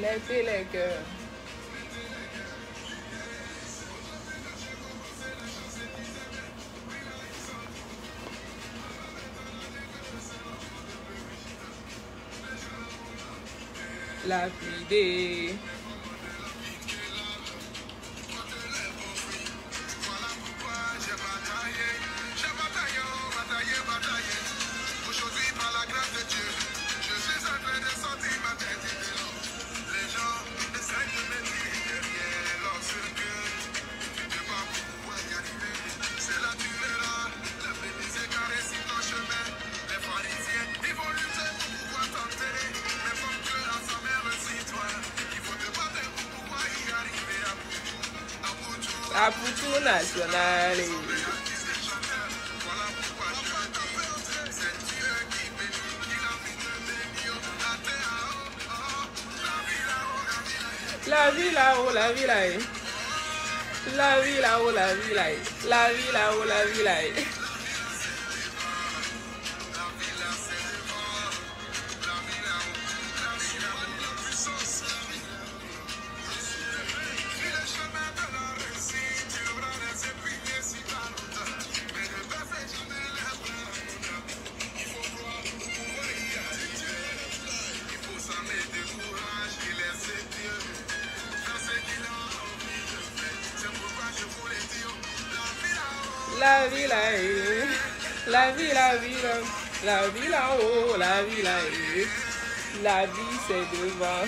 Mettez les cœurs. La fidée. Aujourd'hui, par la grâce de Dieu, je suis en train de sentir ma tête. Les gens essayent de me dire derrière lorsque tu ne vas pas pouvoir y arriver. C'est là tu verras, la bénédiction caresse ton chemin. Les pharisiens, ils vont lutter pour pouvoir t'enterrer. Mais comme Dieu a sa mère aussi, toi, il faut te battre pour pouvoir y arriver à Poutou national. La vie là-haut, la vie là-haut. La vie là-haut, la vie là-haut. La vie là-haut, la vie là-haut. La vie là-haut, la vie, la vie, la vie là-haut, la vie là-haut. La vie c'est devant.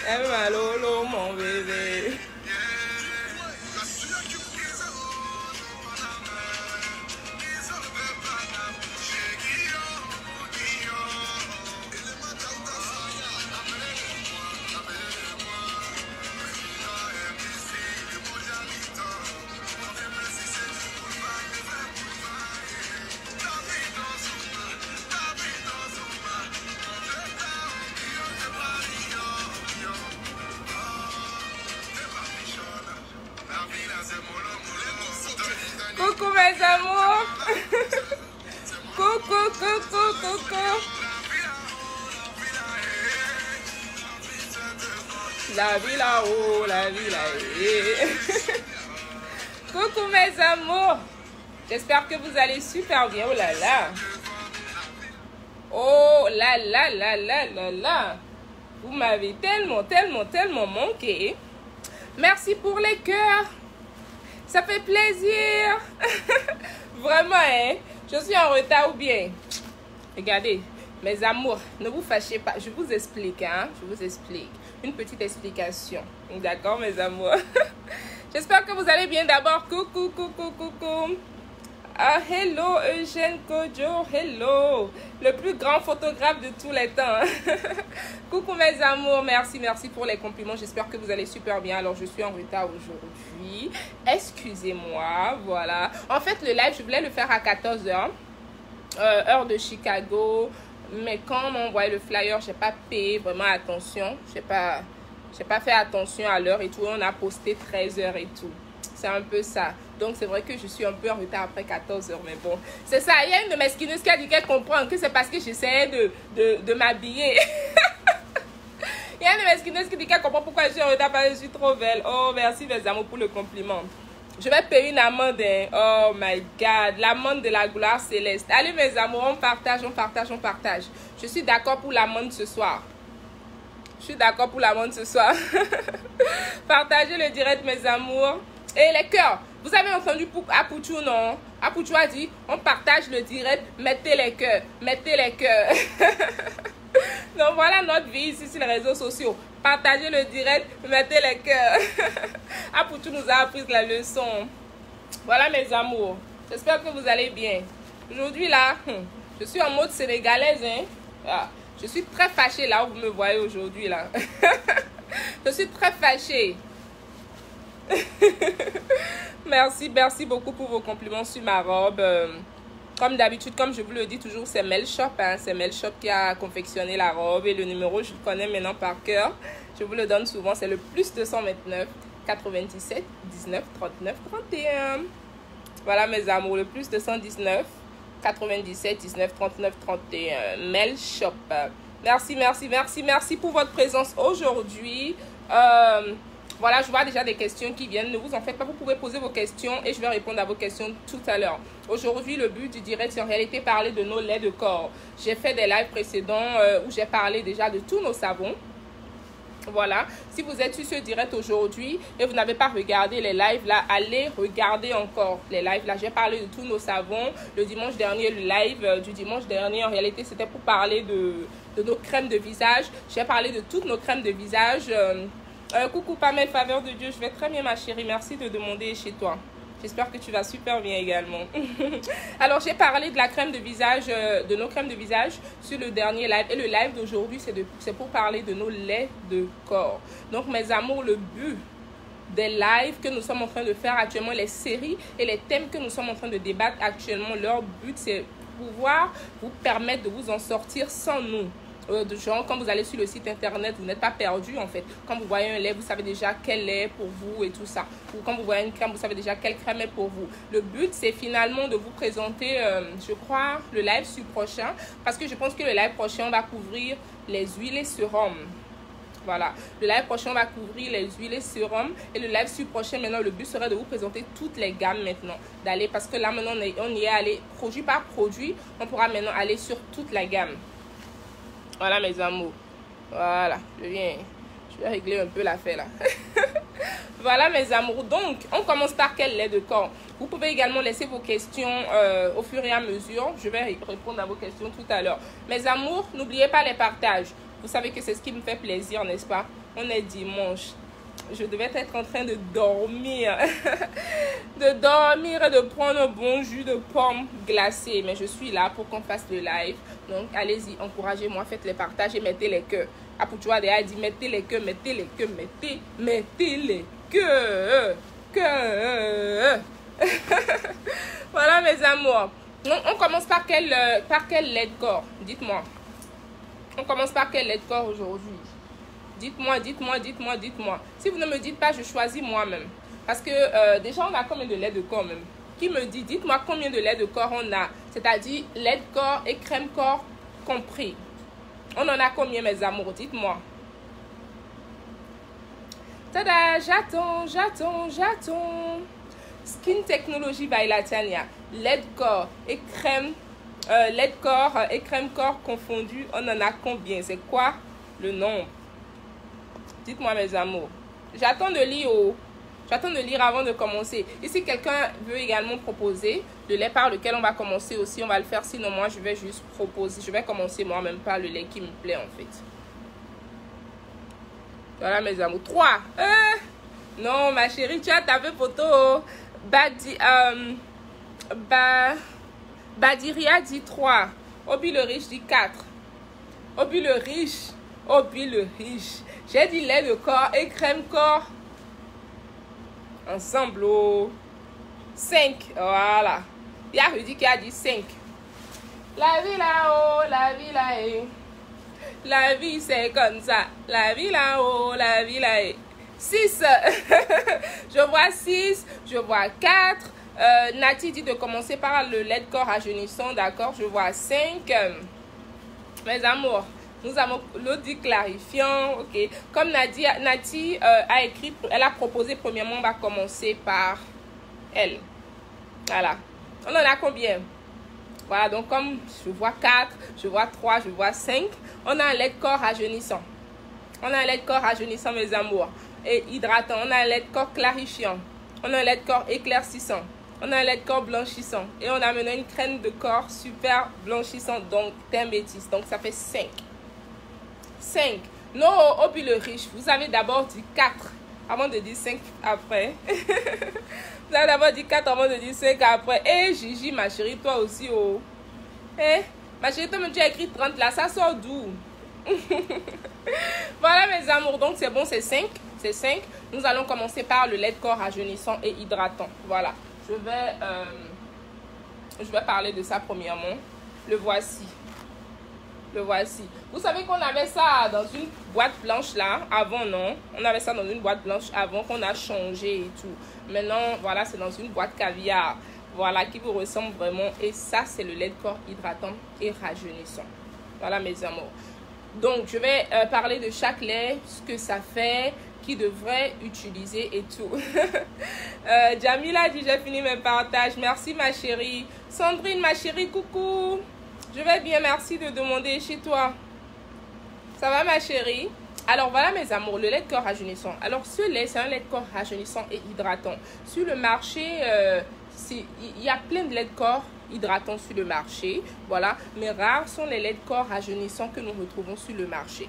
Eh Lolo, mon bébé. Coucou mes amours. Coucou, coucou, coucou. La vie là-haut, la vie là-haut. Coucou mes amours. J'espère que vous allez super bien. Oh là là. Oh là là là là là là. Vous m'avez tellement, tellement, tellement manqué. Merci pour les cœurs. Ça fait plaisir. Vraiment, hein. Je suis en retard ou bien. Regardez, mes amours, ne vous fâchez pas. Je vous explique, hein. Je vous explique. Une petite explication. D'accord, mes amours. J'espère que vous allez bien. D'abord, coucou, coucou, coucou. Ah, hello, Eugène Kojo. Hello. Le plus grand photographe de tous les temps. Coucou, mes amours. Merci, merci pour les compliments. J'espère que vous allez super bien. Alors, je suis en retard aujourd'hui. Excusez-moi. Voilà. En fait, le live, je voulais le faire à 14 h. Heure de Chicago. Mais quand on m'a envoyé le flyer, je n'ai pas payé vraiment attention. Je n'ai pas fait attention à l'heure et tout. On a posté 13 h et tout. C'est un peu ça. Donc, c'est vrai que je suis un peu en retard après 14 h. Mais bon, c'est ça. Il y a une de mes skineuses qui a dit qu'elle comprend que c'est parce que j'essayais de m'habiller. Il y a une de mes skineuses qui dit qu'elle comprend pourquoi je suis en retard parce que je suis trop belle. Oh, merci mes amours pour le compliment. Je vais payer une amende. Hein. Oh my God. L'amende de la gloire céleste. Allez mes amours, on partage, on partage, on partage. Je suis d'accord pour l'amende ce soir. Je suis d'accord pour l'amende ce soir. Partagez le direct mes amours. Et les cœurs. Vous avez entendu Apouchou, non? Apouchou a dit, on partage le direct, mettez les cœurs. Mettez les cœurs. Donc voilà notre vie ici sur les réseaux sociaux. Partagez le direct, mettez les cœurs. Apouchou nous a appris la leçon. Voilà mes amours. J'espère que vous allez bien. Aujourd'hui là, je suis en mode sénégalaise. Hein? Ah, je suis très fâchée là où vous me voyez aujourd'hui là. Je suis très fâchée. Merci, merci beaucoup pour vos compliments sur ma robe. Comme d'habitude, comme je vous le dis toujours, c'est Mel Shop. Hein, c'est Mel Shop qui a confectionné la robe. Et le numéro, je le connais maintenant par cœur. Je vous le donne souvent. C'est le plus 229 97 19 39 31. Voilà mes amours. Le plus 219 97 19 39 31. Mel Shop. Merci, merci, merci, merci pour votre présence aujourd'hui. Voilà, je vois déjà des questions qui viennent. Ne vous en faites pas, vous pouvez poser vos questions et je vais répondre à vos questions tout à l'heure. Aujourd'hui, le but du direct, c'est en réalité parler de nos laits de corps. J'ai fait des lives précédents où j'ai parlé déjà de tous nos savons. Voilà, si vous êtes sur ce direct aujourd'hui et vous n'avez pas regardé les lives là, allez regarder encore les lives là. J'ai parlé de tous nos savons. Le dimanche dernier, le live du dimanche dernier, en réalité, c'était pour parler de nos crèmes de visage. J'ai parlé de toutes nos crèmes de visage. Coucou Pamela, faveur de Dieu, je vais très bien ma chérie, merci de demander chez toi. J'espère que tu vas super bien également. Alors j'ai parlé de la crème de visage, de nos crèmes de visage sur le dernier live. Et le live d'aujourd'hui c'est pour parler de nos laits de corps. Donc mes amours, le but des lives que nous sommes en train de faire actuellement, les séries et les thèmes que nous sommes en train de débattre actuellement, leur but c'est pouvoir vous permettre de vous en sortir sans nous. De genre, quand vous allez sur le site internet, vous n'êtes pas perdu en fait. Quand vous voyez un lait, vous savez déjà quel lait pour vous et tout ça. Ou quand vous voyez une crème, vous savez déjà quelle crème est pour vous. Le but, c'est finalement de vous présenter, je crois, le live sur prochain. Parce que je pense que le live prochain, on va couvrir les huiles et sérums. Voilà. Le live prochain, on va couvrir les huiles et sérums. Et le live sur prochain, maintenant, le but serait de vous présenter toutes les gammes maintenant. D'aller, parce que là, maintenant, on y est allé produit par produit. On pourra maintenant aller sur toute la gamme. Voilà mes amours. Voilà, je vais régler un peu l'affaire là. Voilà mes amours. Donc, on commence par quel lait de corps? Vous pouvez également laisser vos questions au fur et à mesure. Je vais répondre à vos questions tout à l'heure. Mes amours, n'oubliez pas les partages. Vous savez que c'est ce qui me fait plaisir, n'est-ce pas? On est dimanche. Je devais être en train de dormir. De dormir et de prendre un bon jus de pomme glacée. Mais je suis là pour qu'on fasse le live. Donc, allez-y, encouragez-moi, faites les partages et mettez les cœurs. Apouchoua a dit, mettez les cœurs, mettez les cœurs, mettez les cœurs. Voilà, mes amours. Donc, on commence par quel lait de corps? Dites-moi. On commence par quel lait de corps aujourd'hui? Dites-moi, dites-moi, dites-moi, dites-moi. Si vous ne me dites pas, je choisis moi-même. Parce que déjà, on a combien de lait de corps même? Qui me dit, dites-moi combien de lait de corps on a. C'est-à-dire lait de corps et crème corps compris. On en a combien mes amours? Dites-moi. Tada, j'attends, j'attends, j'attends. Skin Technology by Latania. Lait de corps et crème. Lait de corps et crème corps confondus. On en a combien? C'est quoi le nombre? Dites-moi mes amours. J'attends de lire. J'attends de lire avant de commencer. Et si quelqu'un veut également proposer le lait par lequel on va commencer aussi, on va le faire. Sinon, moi, je vais juste proposer. Je vais commencer moi-même par le lait qui me plaît, en fait. Voilà, mes amours. 3. Non, ma chérie, tu as tapé photo. Badiria dit 3. Obi le riche dit 4. Obi le riche. Obi le riche. J'ai dit lait de corps et crème corps. Ensemble, oh. 5. Voilà. Il y a Rudy qui a dit 5. La vie là-haut, la vie là-haut. La vie c'est comme ça. La vie là-haut, la vie là-haut. 6. Je vois 6. Je vois 4. Nati dit de commencer par le lait de corps rajeunissant. D'accord. Je vois 5. Mes amours. Nous avons l'audit clarifiant, ok. Comme Nati a écrit, elle a proposé, premièrement, on va commencer par elle. Voilà. On en a combien? Voilà, donc comme je vois 4, je vois 3, je vois 5, on a un lait de corps rajeunissant. On a un lait de corps rajeunissant, mes amours. Et hydratant. On a un lait de corps clarifiant. On a un lait de corps éclaircissant. On a un lait de corps blanchissant. Et on a maintenant une crème de corps super blanchissante. Donc, teint métis. Donc, ça fait 5. 5. Non, Obi le riche. Vous avez d'abord dit 4 avant de dire 5 après. Vous avez d'abord dit 4 avant de dire 5 après. Eh, Gigi, ma chérie, toi aussi, oh. Eh, ma chérie, toi-même, tu as écrit 30 là. Ça sort d'où? Voilà, mes amours. Donc, c'est bon, c'est 5. C'est 5. Nous allons commencer par le lait de corps rajeunissant et hydratant. Voilà, je vais parler de ça premièrement. Le voici. Le voici. Vous savez qu'on avait ça dans une boîte blanche là, avant, non? On avait ça dans une boîte blanche avant qu'on a changé et tout. Maintenant, voilà, c'est dans une boîte caviar. Voilà, qui vous ressemble vraiment. Et ça, c'est le lait de corps hydratant et rajeunissant. Voilà, mes amours. Donc, je vais parler de chaque lait, ce que ça fait, qui devrait utiliser et tout. Jamila dit, j'ai fini mes partages. Merci, ma chérie. Sandrine, ma chérie, coucou. Je vais bien, merci de demander chez toi. Ça va, ma chérie? Alors, voilà, mes amours, le lait de corps rajeunissant. Alors, ce lait, c'est un lait de corps rajeunissant et hydratant. Sur le marché, il y a plein de laits de corps hydratants sur le marché. Voilà. Mais rares sont les laits de corps rajeunissants que nous retrouvons sur le marché.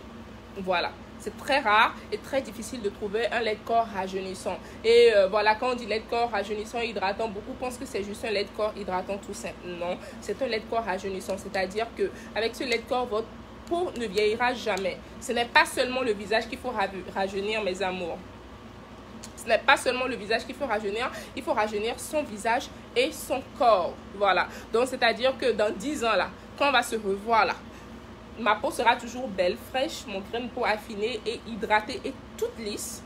Voilà. C'est très rare et très difficile de trouver un lait de corps rajeunissant. Et voilà, quand on dit lait de corps rajeunissant et hydratant, beaucoup pensent que c'est juste un lait de corps hydratant tout simple. Non, c'est un lait de corps rajeunissant. C'est-à-dire qu'avec ce lait de corps, votre peau ne vieillira jamais. Ce n'est pas seulement le visage qu'il faut rajeunir, mes amours. Ce n'est pas seulement le visage qu'il faut rajeunir son visage et son corps. Voilà. Donc, c'est-à-dire que dans 10 ans, là, quand on va se revoir, là, ma peau sera toujours belle, fraîche, mon grain de peau affiné et hydratée et toute lisse.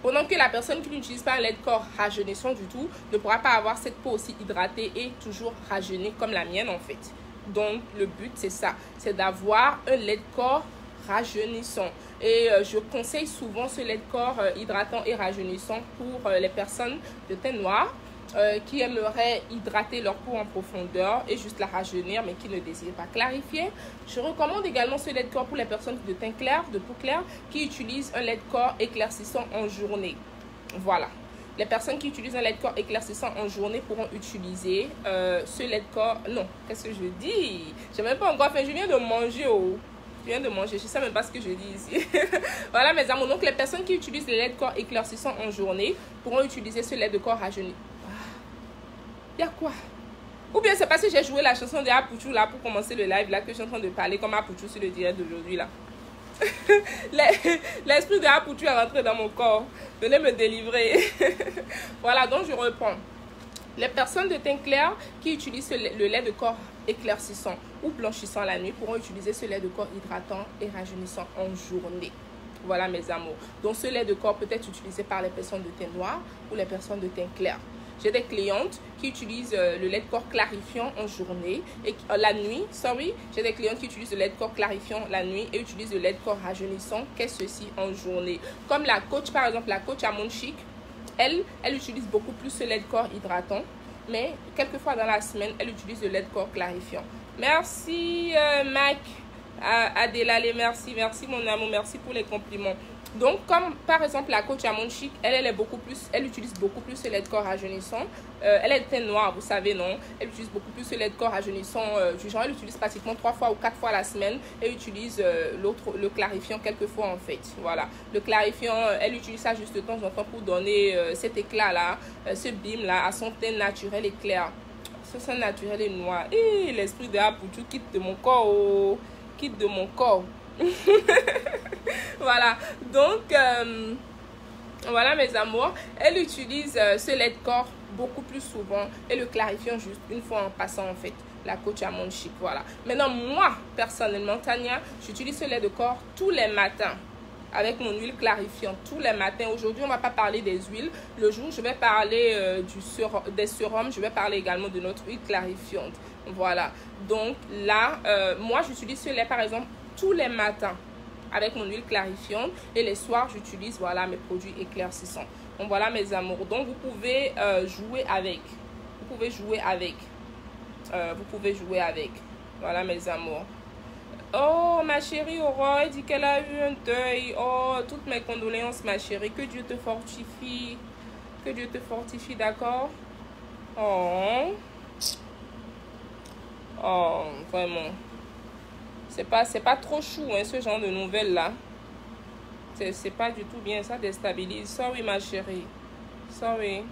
Pendant que la personne qui n'utilise pas un lait de corps rajeunissant du tout ne pourra pas avoir cette peau aussi hydratée et toujours rajeunie comme la mienne en fait. Donc le but c'est ça, c'est d'avoir un lait de corps rajeunissant. Et je conseille souvent ce lait de corps hydratant et rajeunissant pour les personnes de teint noir. Qui aimeraient hydrater leur peau en profondeur et juste la rajeunir mais qui ne désirent pas clarifier. Je recommande également ce lait de corps pour les personnes de teint clair, de peau claire, qui utilisent un lait de corps éclaircissant en journée. Voilà. Les personnes qui utilisent un lait de corps éclaircissant en journée pourront utiliser ce lait de corps. Non, qu'est-ce que je dis? Je n'ai même pas encore fait, je viens de manger. Je viens de manger, je ne sais même pas ce que je dis ici. Voilà mes amours, donc les personnes qui utilisent le lait de corps éclaircissant en journée pourront utiliser ce lait de corps rajeuni. Il y a quoi? Ou bien c'est parce que j'ai joué la chanson de Apuchou là pour commencer le live là que je suis en train de parler comme Apuchou sur le direct d'aujourd'hui là. L'esprit de Apuchou est rentré dans mon corps. Venez me délivrer. Voilà, donc je reprends. Les personnes de teint clair qui utilisent le lait de corps éclaircissant ou blanchissant la nuit pourront utiliser ce lait de corps hydratant et rajeunissant en journée. Voilà mes amours. Donc ce lait de corps peut être utilisé par les personnes de teint noir ou les personnes de teint clair. J'ai des clientes qui utilisent le lait de corps clarifiant en journée et la nuit, j'ai des clientes qui utilisent le lait de corps clarifiant la nuit et utilisent le lait de corps rajeunissant qu'est-ce ceci en journée. Comme la coach, par exemple, la coach à Mon Chic, elle utilise beaucoup plus ce lait de corps hydratant, mais quelquefois dans la semaine, elle utilise le lait de corps clarifiant. Merci Mac, Adélale, merci mon amour, merci pour les compliments. Donc, comme par exemple la coach à Mon Chic, elle utilise beaucoup plus ce lait de corps rajeunissant. Elle est teint noir, vous savez, non? Elle utilise beaucoup plus ce lait de corps rajeunissant du genre. Elle utilise pratiquement 3 fois ou 4 fois la semaine. Et utilise le clarifiant quelques fois en fait. Voilà. Le clarifiant, elle utilise ça juste de temps en temps pour donner cet éclat-là, ce bim-là à son teint naturel et clair. Ce teint naturel et noir. Et l'esprit de Apuchou quitte de mon corps. Oh, quitte de mon corps. Voilà, donc voilà mes amours, elle utilise ce lait de corps beaucoup plus souvent et le clarifiant juste une fois en passant en fait, la coach à Mon Chic. Voilà. Maintenant moi personnellement Tania, j'utilise ce lait de corps tous les matins avec mon huile clarifiante tous les matins. Aujourd'hui on va pas parler des huiles, le jour je vais parler des sérums, je vais parler également de notre huile clarifiante. Voilà, donc là moi j'utilise ce lait par exemple tous les matins avec mon huile clarifiante et les soirs j'utilise voilà mes produits éclaircissants. Donc voilà mes amours, donc vous pouvez jouer avec, vous pouvez jouer avec, voilà mes amours. Oh ma chérie Aurore, elle dit qu'elle a eu un deuil. Oh, toutes mes condoléances ma chérie, que Dieu te fortifie, d'accord? Oh vraiment c'est pas trop chou hein, ce genre de nouvelles là, c'est pas du tout bien, ça déstabilise. Sorry ma chérie, sorry.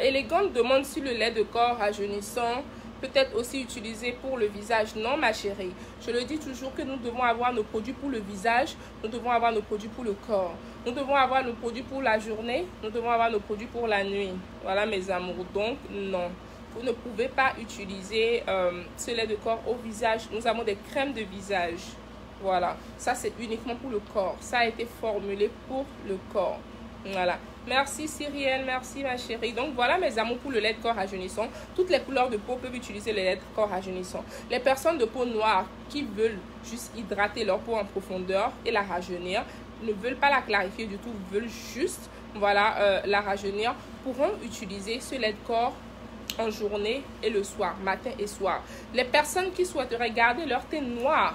Élégante demande si le lait de corps rajeunissant peut-être aussi utilisé pour le visage. Non, ma chérie. Je le dis toujours que nous devons avoir nos produits pour le visage. Nous devons avoir nos produits pour le corps. Nous devons avoir nos produits pour la journée. Nous devons avoir nos produits pour la nuit. Voilà, mes amours. Donc, non. Vous ne pouvez pas utiliser ce lait de corps au visage. Nous avons des crèmes de visage. Voilà. Ça, c'est uniquement pour le corps. Ça a été formulé pour le corps. Voilà. Merci Cyrielle, merci ma chérie. Donc voilà mes amours pour le lait de corps rajeunissant. Toutes les couleurs de peau peuvent utiliser le lait de corps rajeunissant. Les personnes de peau noire qui veulent juste hydrater leur peau en profondeur et la rajeunir, ne veulent pas la clarifier du tout, veulent juste voilà, la rajeunir, pourront utiliser ce lait de corps en journée et le soir, matin et soir. Les personnes qui souhaiteraient garder leur teint noir,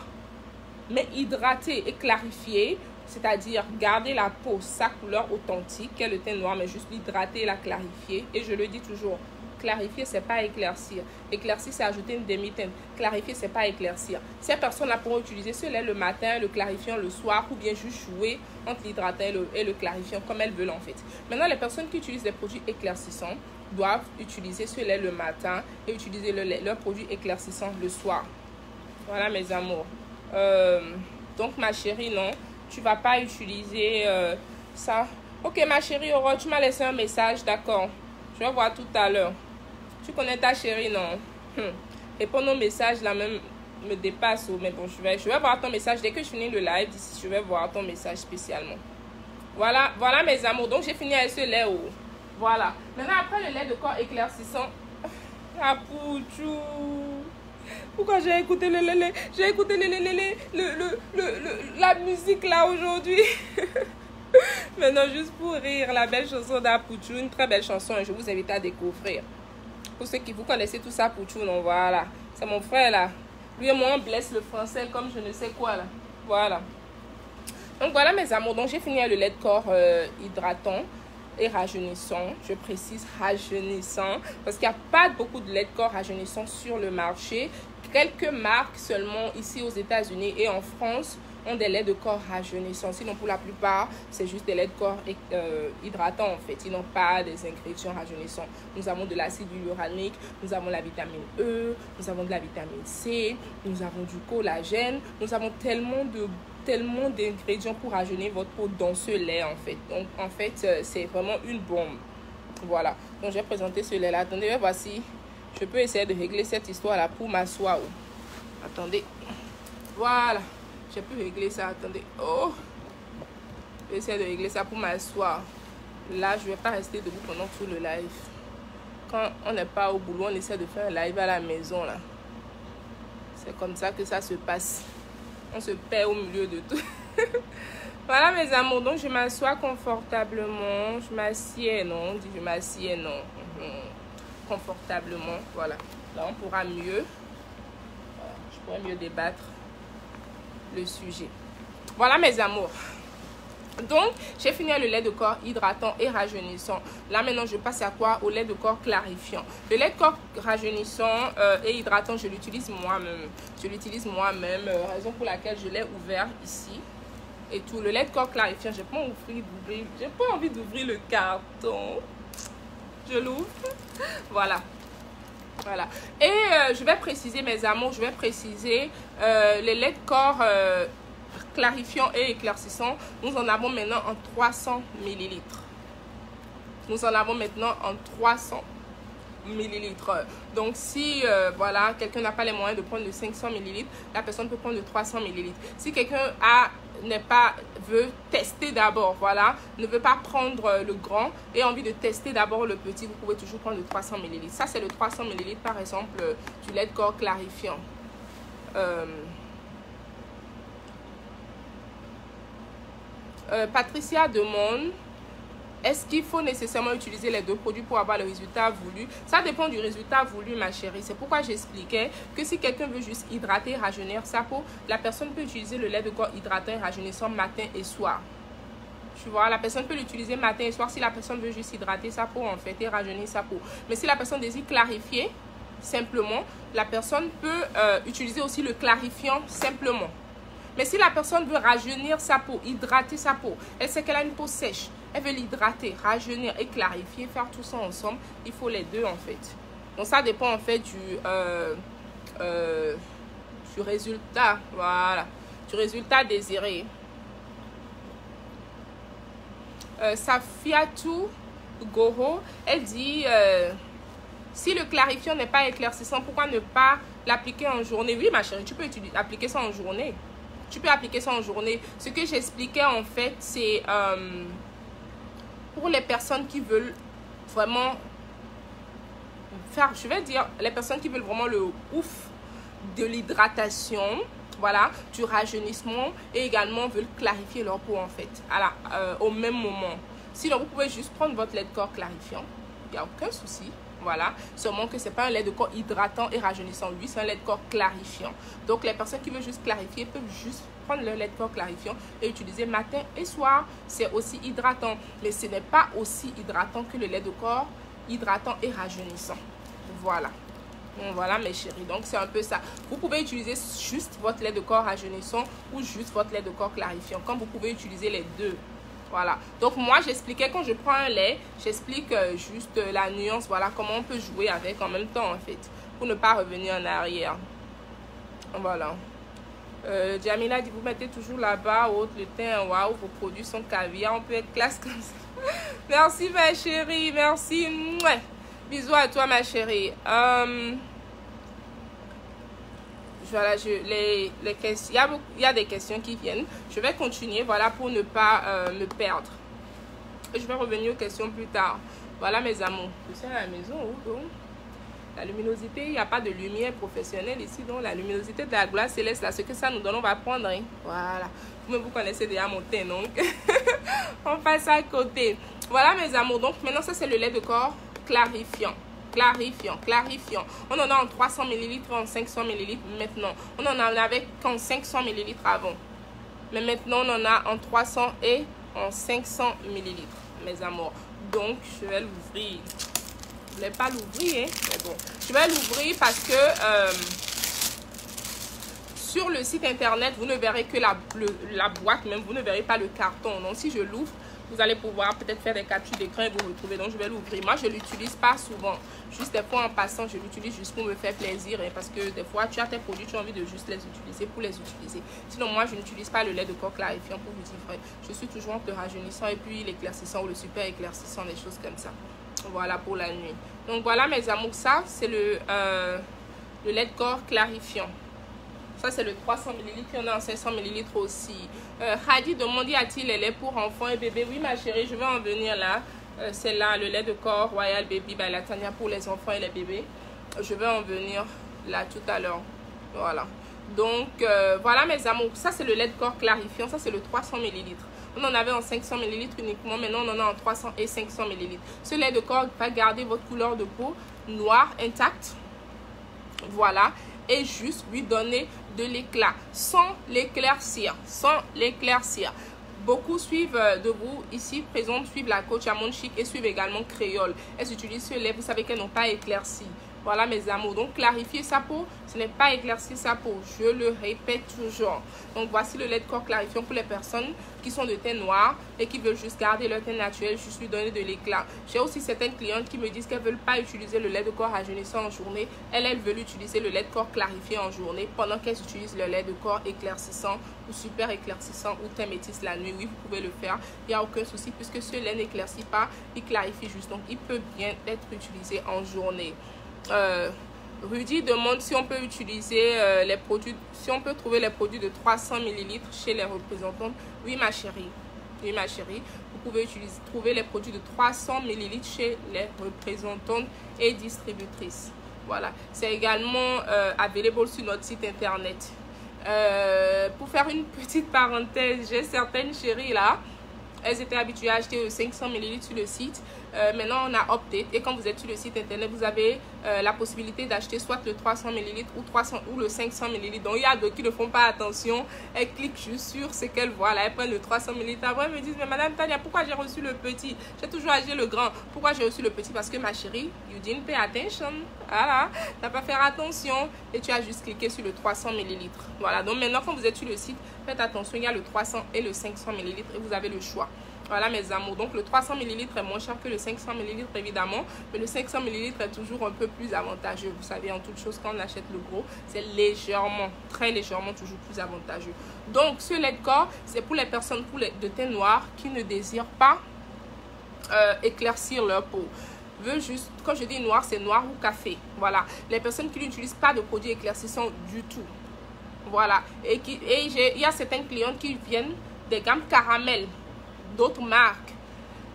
mais hydraté et clarifié, c'est-à-dire garder la peau, sa couleur authentique, qui est le teint noir, mais juste l'hydrater et la clarifier. Et je le dis toujours, clarifier, c'est pas éclaircir. Éclaircir, c'est ajouter une demi-teinte. Clarifier, c'est pas éclaircir. Ces personnes-là pourront utiliser ce lait le matin, le clarifiant le soir, ou bien juste jouer entre l'hydratant et le clarifiant, comme elles veulent en fait. Maintenant, les personnes qui utilisent des produits éclaircissants doivent utiliser ce lait le matin et utiliser leur produit éclaircissant le soir. Voilà mes amours. Donc ma chérie, non. Tu vas pas utiliser ça. Ok, ma chérie Aurore, tu m'as laissé un message, d'accord. Je vais voir tout à l'heure. Tu connais ta chérie, non? Répondre aux messages, là même, me dépasse. Mais bon, je vais voir ton message. Dès que je finis le live, je vais voir ton message spécialement. Voilà, voilà mes amours. Donc, j'ai fini avec ce lait. Oh. Voilà. Maintenant, après le lait de corps éclaircissant. Ah, pouchou. Pourquoi j'ai écouté la musique là aujourd'hui? Maintenant, juste pour rire, la belle chanson d'Apouchou, une très belle chanson, je vous invite à découvrir. Pour ceux qui vous connaissez tout ça, Pouchou, non, voilà. C'est mon frère là. Lui et moi, on blesse le français comme je ne sais quoi là. Voilà. Donc voilà mes amours, donc j'ai fini avec le lait de corps hydratant et rajeunissant. Je précise rajeunissant parce qu'il n'y a pas beaucoup de lait de corps rajeunissant sur le marché. Quelques marques seulement ici aux États-Unis et en France ont des laits de corps rajeunissants. Sinon, pour la plupart, c'est juste des laits de corps hydratants en fait. Ils n'ont pas des ingrédients rajeunissants. Nous avons de l'acide hyaluronique, nous avons la vitamine E, nous avons de la vitamine C, nous avons du collagène. Nous avons tellement d'ingrédients pour rajeunir votre peau dans ce lait en fait. Donc, en fait, c'est vraiment une bombe. Voilà. Donc, j'ai présenté ce lait-là. Attendez, voici. Je peux essayer de régler cette histoire-là pour m'asseoir. Attendez. Voilà. J'ai pu régler ça. Attendez. Oh. Je vais essayer de régler ça pour m'asseoir. Là, je ne vais pas rester debout pendant tout le live. Quand on n'est pas au boulot, on essaie de faire un live à la maison. Là. C'est comme ça que ça se passe. On se perd au milieu de tout. Voilà mes amours. Donc, je m'assois confortablement. Je m'assieds, non. On dit je m'assieds, non. Confortablement, voilà. Là, on pourra mieux, je pourrais mieux débattre le sujet. Voilà mes amours. Donc, j'ai fini le lait de corps hydratant et rajeunissant. Là, maintenant, je passe à quoi? Au lait de corps clarifiant. Le lait de corps rajeunissant et hydratant, je l'utilise moi-même. Je l'utilise moi-même, raison pour laquelle je l'ai ouvert ici. Et tout. Le lait de corps clarifiant, j'ai pas envie d'ouvrir le carton. Je l'ouvre. Voilà. Voilà. Et je vais préciser, mes amours, je vais préciser les laits de corps clarifiant et éclaircissant. Nous en avons maintenant en 300 ml. Nous en avons maintenant en 300 ml. Donc, si voilà, quelqu'un n'a pas les moyens de prendre de 500 ml, la personne peut prendre de 300 ml. Si quelqu'un veut tester d'abord, voilà, ne veut pas prendre le grand et envie de tester d'abord le petit, vous pouvez toujours prendre le 300 ml. Ça, c'est le 300 ml, par exemple, du lait de corps clarifiant. Patricia demande: est-ce qu'il faut nécessairement utiliser les deux produits pour avoir le résultat voulu? Ça dépend du résultat voulu, ma chérie. C'est pourquoi j'expliquais que si quelqu'un veut juste hydrater et rajeunir sa peau, la personne peut utiliser le lait de corps hydratant et rajeunissant matin et soir. Tu vois, la personne peut l'utiliser matin et soir si la personne veut juste hydrater sa peau en fait et rajeunir sa peau. Mais si la personne désire clarifier, simplement, la personne peut utiliser aussi le clarifiant simplement. Mais si la personne veut rajeunir sa peau, hydrater sa peau, elle sait qu'elle a une peau sèche, elle veut l'hydrater, rajeunir et clarifier, faire tout ça ensemble, il faut les deux en fait. Donc, ça dépend en fait du résultat. Voilà. Du résultat désiré. Safiatou Goro, elle dit si le clarifiant n'est pas éclaircissant, pourquoi ne pas l'appliquer en journée? Oui, ma chérie, tu peux appliquer ça en journée. Tu peux appliquer ça en journée. Ce que j'expliquais en fait, c'est pour les personnes qui veulent vraiment faire, je vais dire, les personnes qui veulent vraiment le ouf de l'hydratation, voilà, du rajeunissement et également veulent clarifier leur peau en fait, au même moment. Sinon, vous pouvez juste prendre votre lait de corps clarifiant. Il n'y a aucun souci. Voilà, seulement que ce n'est pas un lait de corps hydratant et rajeunissant. Lui, c'est un lait de corps clarifiant. Donc, les personnes qui veulent juste clarifier peuvent juste prendre le lait de corps clarifiant et utiliser matin et soir. C'est aussi hydratant, mais ce n'est pas aussi hydratant que le lait de corps hydratant et rajeunissant. Voilà. Donc, voilà, mes chéris. Donc, c'est un peu ça. Vous pouvez utiliser juste votre lait de corps rajeunissant ou juste votre lait de corps clarifiant. Comme vous pouvez utiliser les deux. Voilà, donc moi j'expliquais quand je prends un lait, j'explique juste la nuance, voilà comment on peut jouer avec en même temps en fait, pour ne pas revenir en arrière. Voilà. Jamila dit, vous mettez toujours là-bas, haute le teint, waouh, vos produits sont caviar, on peut être classe comme ça. Merci ma chérie, merci. Mouais. Bisous à toi ma chérie. Voilà, il y a des questions qui viennent. Je vais continuer, voilà, pour ne pas me perdre. Je vais revenir aux questions plus tard. Voilà, mes amours. Je suis à la maison. Donc, la luminosité, il n'y a pas de lumière professionnelle ici. Donc, la luminosité de la gloire céleste, là, ce que ça nous donne, on va prendre. Hein. Voilà. Vous connaissez déjà mon teint, donc. On passe à côté. Voilà, mes amours. Donc, maintenant, ça, c'est le lait de corps clarifiant. Clarifiant. On en a en 300 ml, en 500 ml maintenant. On en avait qu'en 500 ml avant. Mais maintenant, on en a en 300 et en 500 ml, mes amours. Donc, je vais l'ouvrir. Je ne voulais pas l'ouvrir, hein, mais bon. Je vais l'ouvrir parce que sur le site internet, vous ne verrez que la boîte, même vous ne verrez pas le carton. Donc, si je l'ouvre, vous allez pouvoir peut-être faire des captures d'écran et vous retrouver. Donc, je vais l'ouvrir. Moi, je ne l'utilise pas souvent. Juste des fois en passant, je l'utilise juste pour me faire plaisir. Hein, parce que des fois, tu as tes produits, tu as envie de juste les utiliser pour les utiliser. Sinon, moi, je n'utilise pas le lait de corps clarifiant pour vous dire vrai. Je suis toujours entre le rajeunissant et puis l'éclaircissant ou le super éclaircissant, des choses comme ça. Voilà pour la nuit. Donc, voilà mes amours. Ça, c'est le lait de corps clarifiant. Ça, c'est le 300 ml. Il y en a en 500 ml aussi. Hadi demande, y a-t-il les laits pour enfants et bébés? Oui, ma chérie, je vais en venir là. C'est là, le lait de corps Royal Baby by Latanya pour les enfants et les bébés. Je vais en venir là tout à l'heure. Voilà. Donc, voilà mes amours. Ça, c'est le lait de corps clarifiant. Ça, c'est le 300 ml. On en avait en 500 ml uniquement. Maintenant, on en a en 300 et 500 ml. Ce lait de corps va garder votre couleur de peau noire, intacte. Voilà. Et juste lui donner de l'éclat sans l'éclaircir. Beaucoup suivent de vous ici présentes, suivent la coach Amon Chic et suivent également Créole. Elles utilisent ce lait, vous savez qu'elles n'ont pas éclairci. Voilà mes amours. Donc clarifier sa peau, ce n'est pas éclaircir sa peau. Je le répète toujours. Donc voici le lait de corps clarifiant pour les personnes qui sont de teint noir et qui veulent juste garder leur teint naturel, juste lui donner de l'éclat. J'ai aussi certaines clientes qui me disent qu'elles ne veulent pas utiliser le lait de corps rajeunissant en journée. Elles veulent utiliser le lait de corps clarifié en journée pendant qu'elles utilisent le lait de corps éclaircissant ou super éclaircissant ou teint métis la nuit. Oui, vous pouvez le faire. Il n'y a aucun souci puisque ce lait n'éclaircit pas, il clarifie juste. Donc il peut bien être utilisé en journée. Rudy demande si on peut utiliser les produits, si on peut trouver les produits de 300 ml chez les représentantes. Oui ma chérie, vous pouvez trouver les produits de 300 ml chez les représentantes et distributrices. Voilà, c'est également available sur notre site internet. Pour faire une petite parenthèse, j'ai certaines chéries là, elles étaient habituées à acheter 500 ml sur le site. Maintenant, on a update. Et quand vous êtes sur le site internet, vous avez la possibilité d'acheter soit le 300 ml ou le 500 ml. Donc, il y a d'autres qui ne font pas attention. Elles cliquent juste sur ce qu'elles voient. Là, elles prennent le 300 ml. Après, elles me disent, mais Madame Tania, pourquoi j'ai reçu le petit? J'ai toujours acheté le grand. Pourquoi j'ai reçu le petit? Parce que ma chérie, you didn't pay attention. Voilà, tu n'as pas fait attention. Et tu as juste cliqué sur le 300 ml. Voilà, donc maintenant, quand vous êtes sur le site, faites attention. Il y a le 300 et le 500 ml et vous avez le choix. Voilà mes amours, donc le 300 ml est moins cher que le 500 ml évidemment, mais le 500 ml est toujours un peu plus avantageux. Vous savez, en toute chose, quand on achète le gros, c'est légèrement, très légèrement toujours plus avantageux. Donc ce lait de corps, c'est pour les personnes de teint noir qui ne désirent pas éclaircir leur peau. Veut juste, quand je dis noir, c'est noir ou café. Voilà, les personnes qui n'utilisent pas de produits éclaircissants du tout. Voilà, et il y a certaines clientes qui viennent des gammes caramel d'autres marques,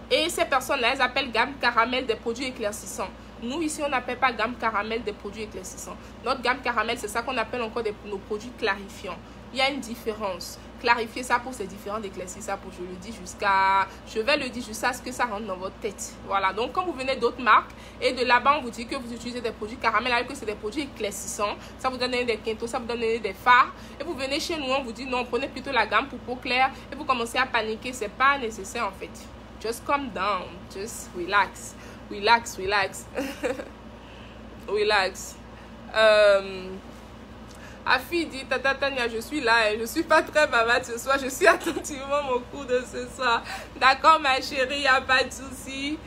et ces personnes-là, elles appellent gamme caramel des produits éclaircissants. Nous ici, on n'appelle pas gamme caramel des produits éclaircissants. Notre gamme caramel, c'est ça qu'on appelle encore nos produits clarifiants. Il y a une différence. Clarifier sa peau, c'est différent d'éclaircir sa peau. Je vais le dire jusqu'à ce que ça rentre dans votre tête. Voilà, donc quand vous venez d'autres marques et de là-bas on vous dit que vous utilisez des produits caramel alors que c'est des produits éclaircissants, ça vous donne des quintos, ça vous donne des fards, et vous venez chez nous, on vous dit non, prenez plutôt la gamme pour peau claire, et vous commencez à paniquer. C'est pas nécessaire en fait. Just calm down, just relax, relax, relax. Relax. Afi dit, Tata Tania, je suis là et je suis pas très bavarde ce soir. Je suis attentivement mon cours de ce soir. D'accord, ma chérie, il n'y a pas de souci.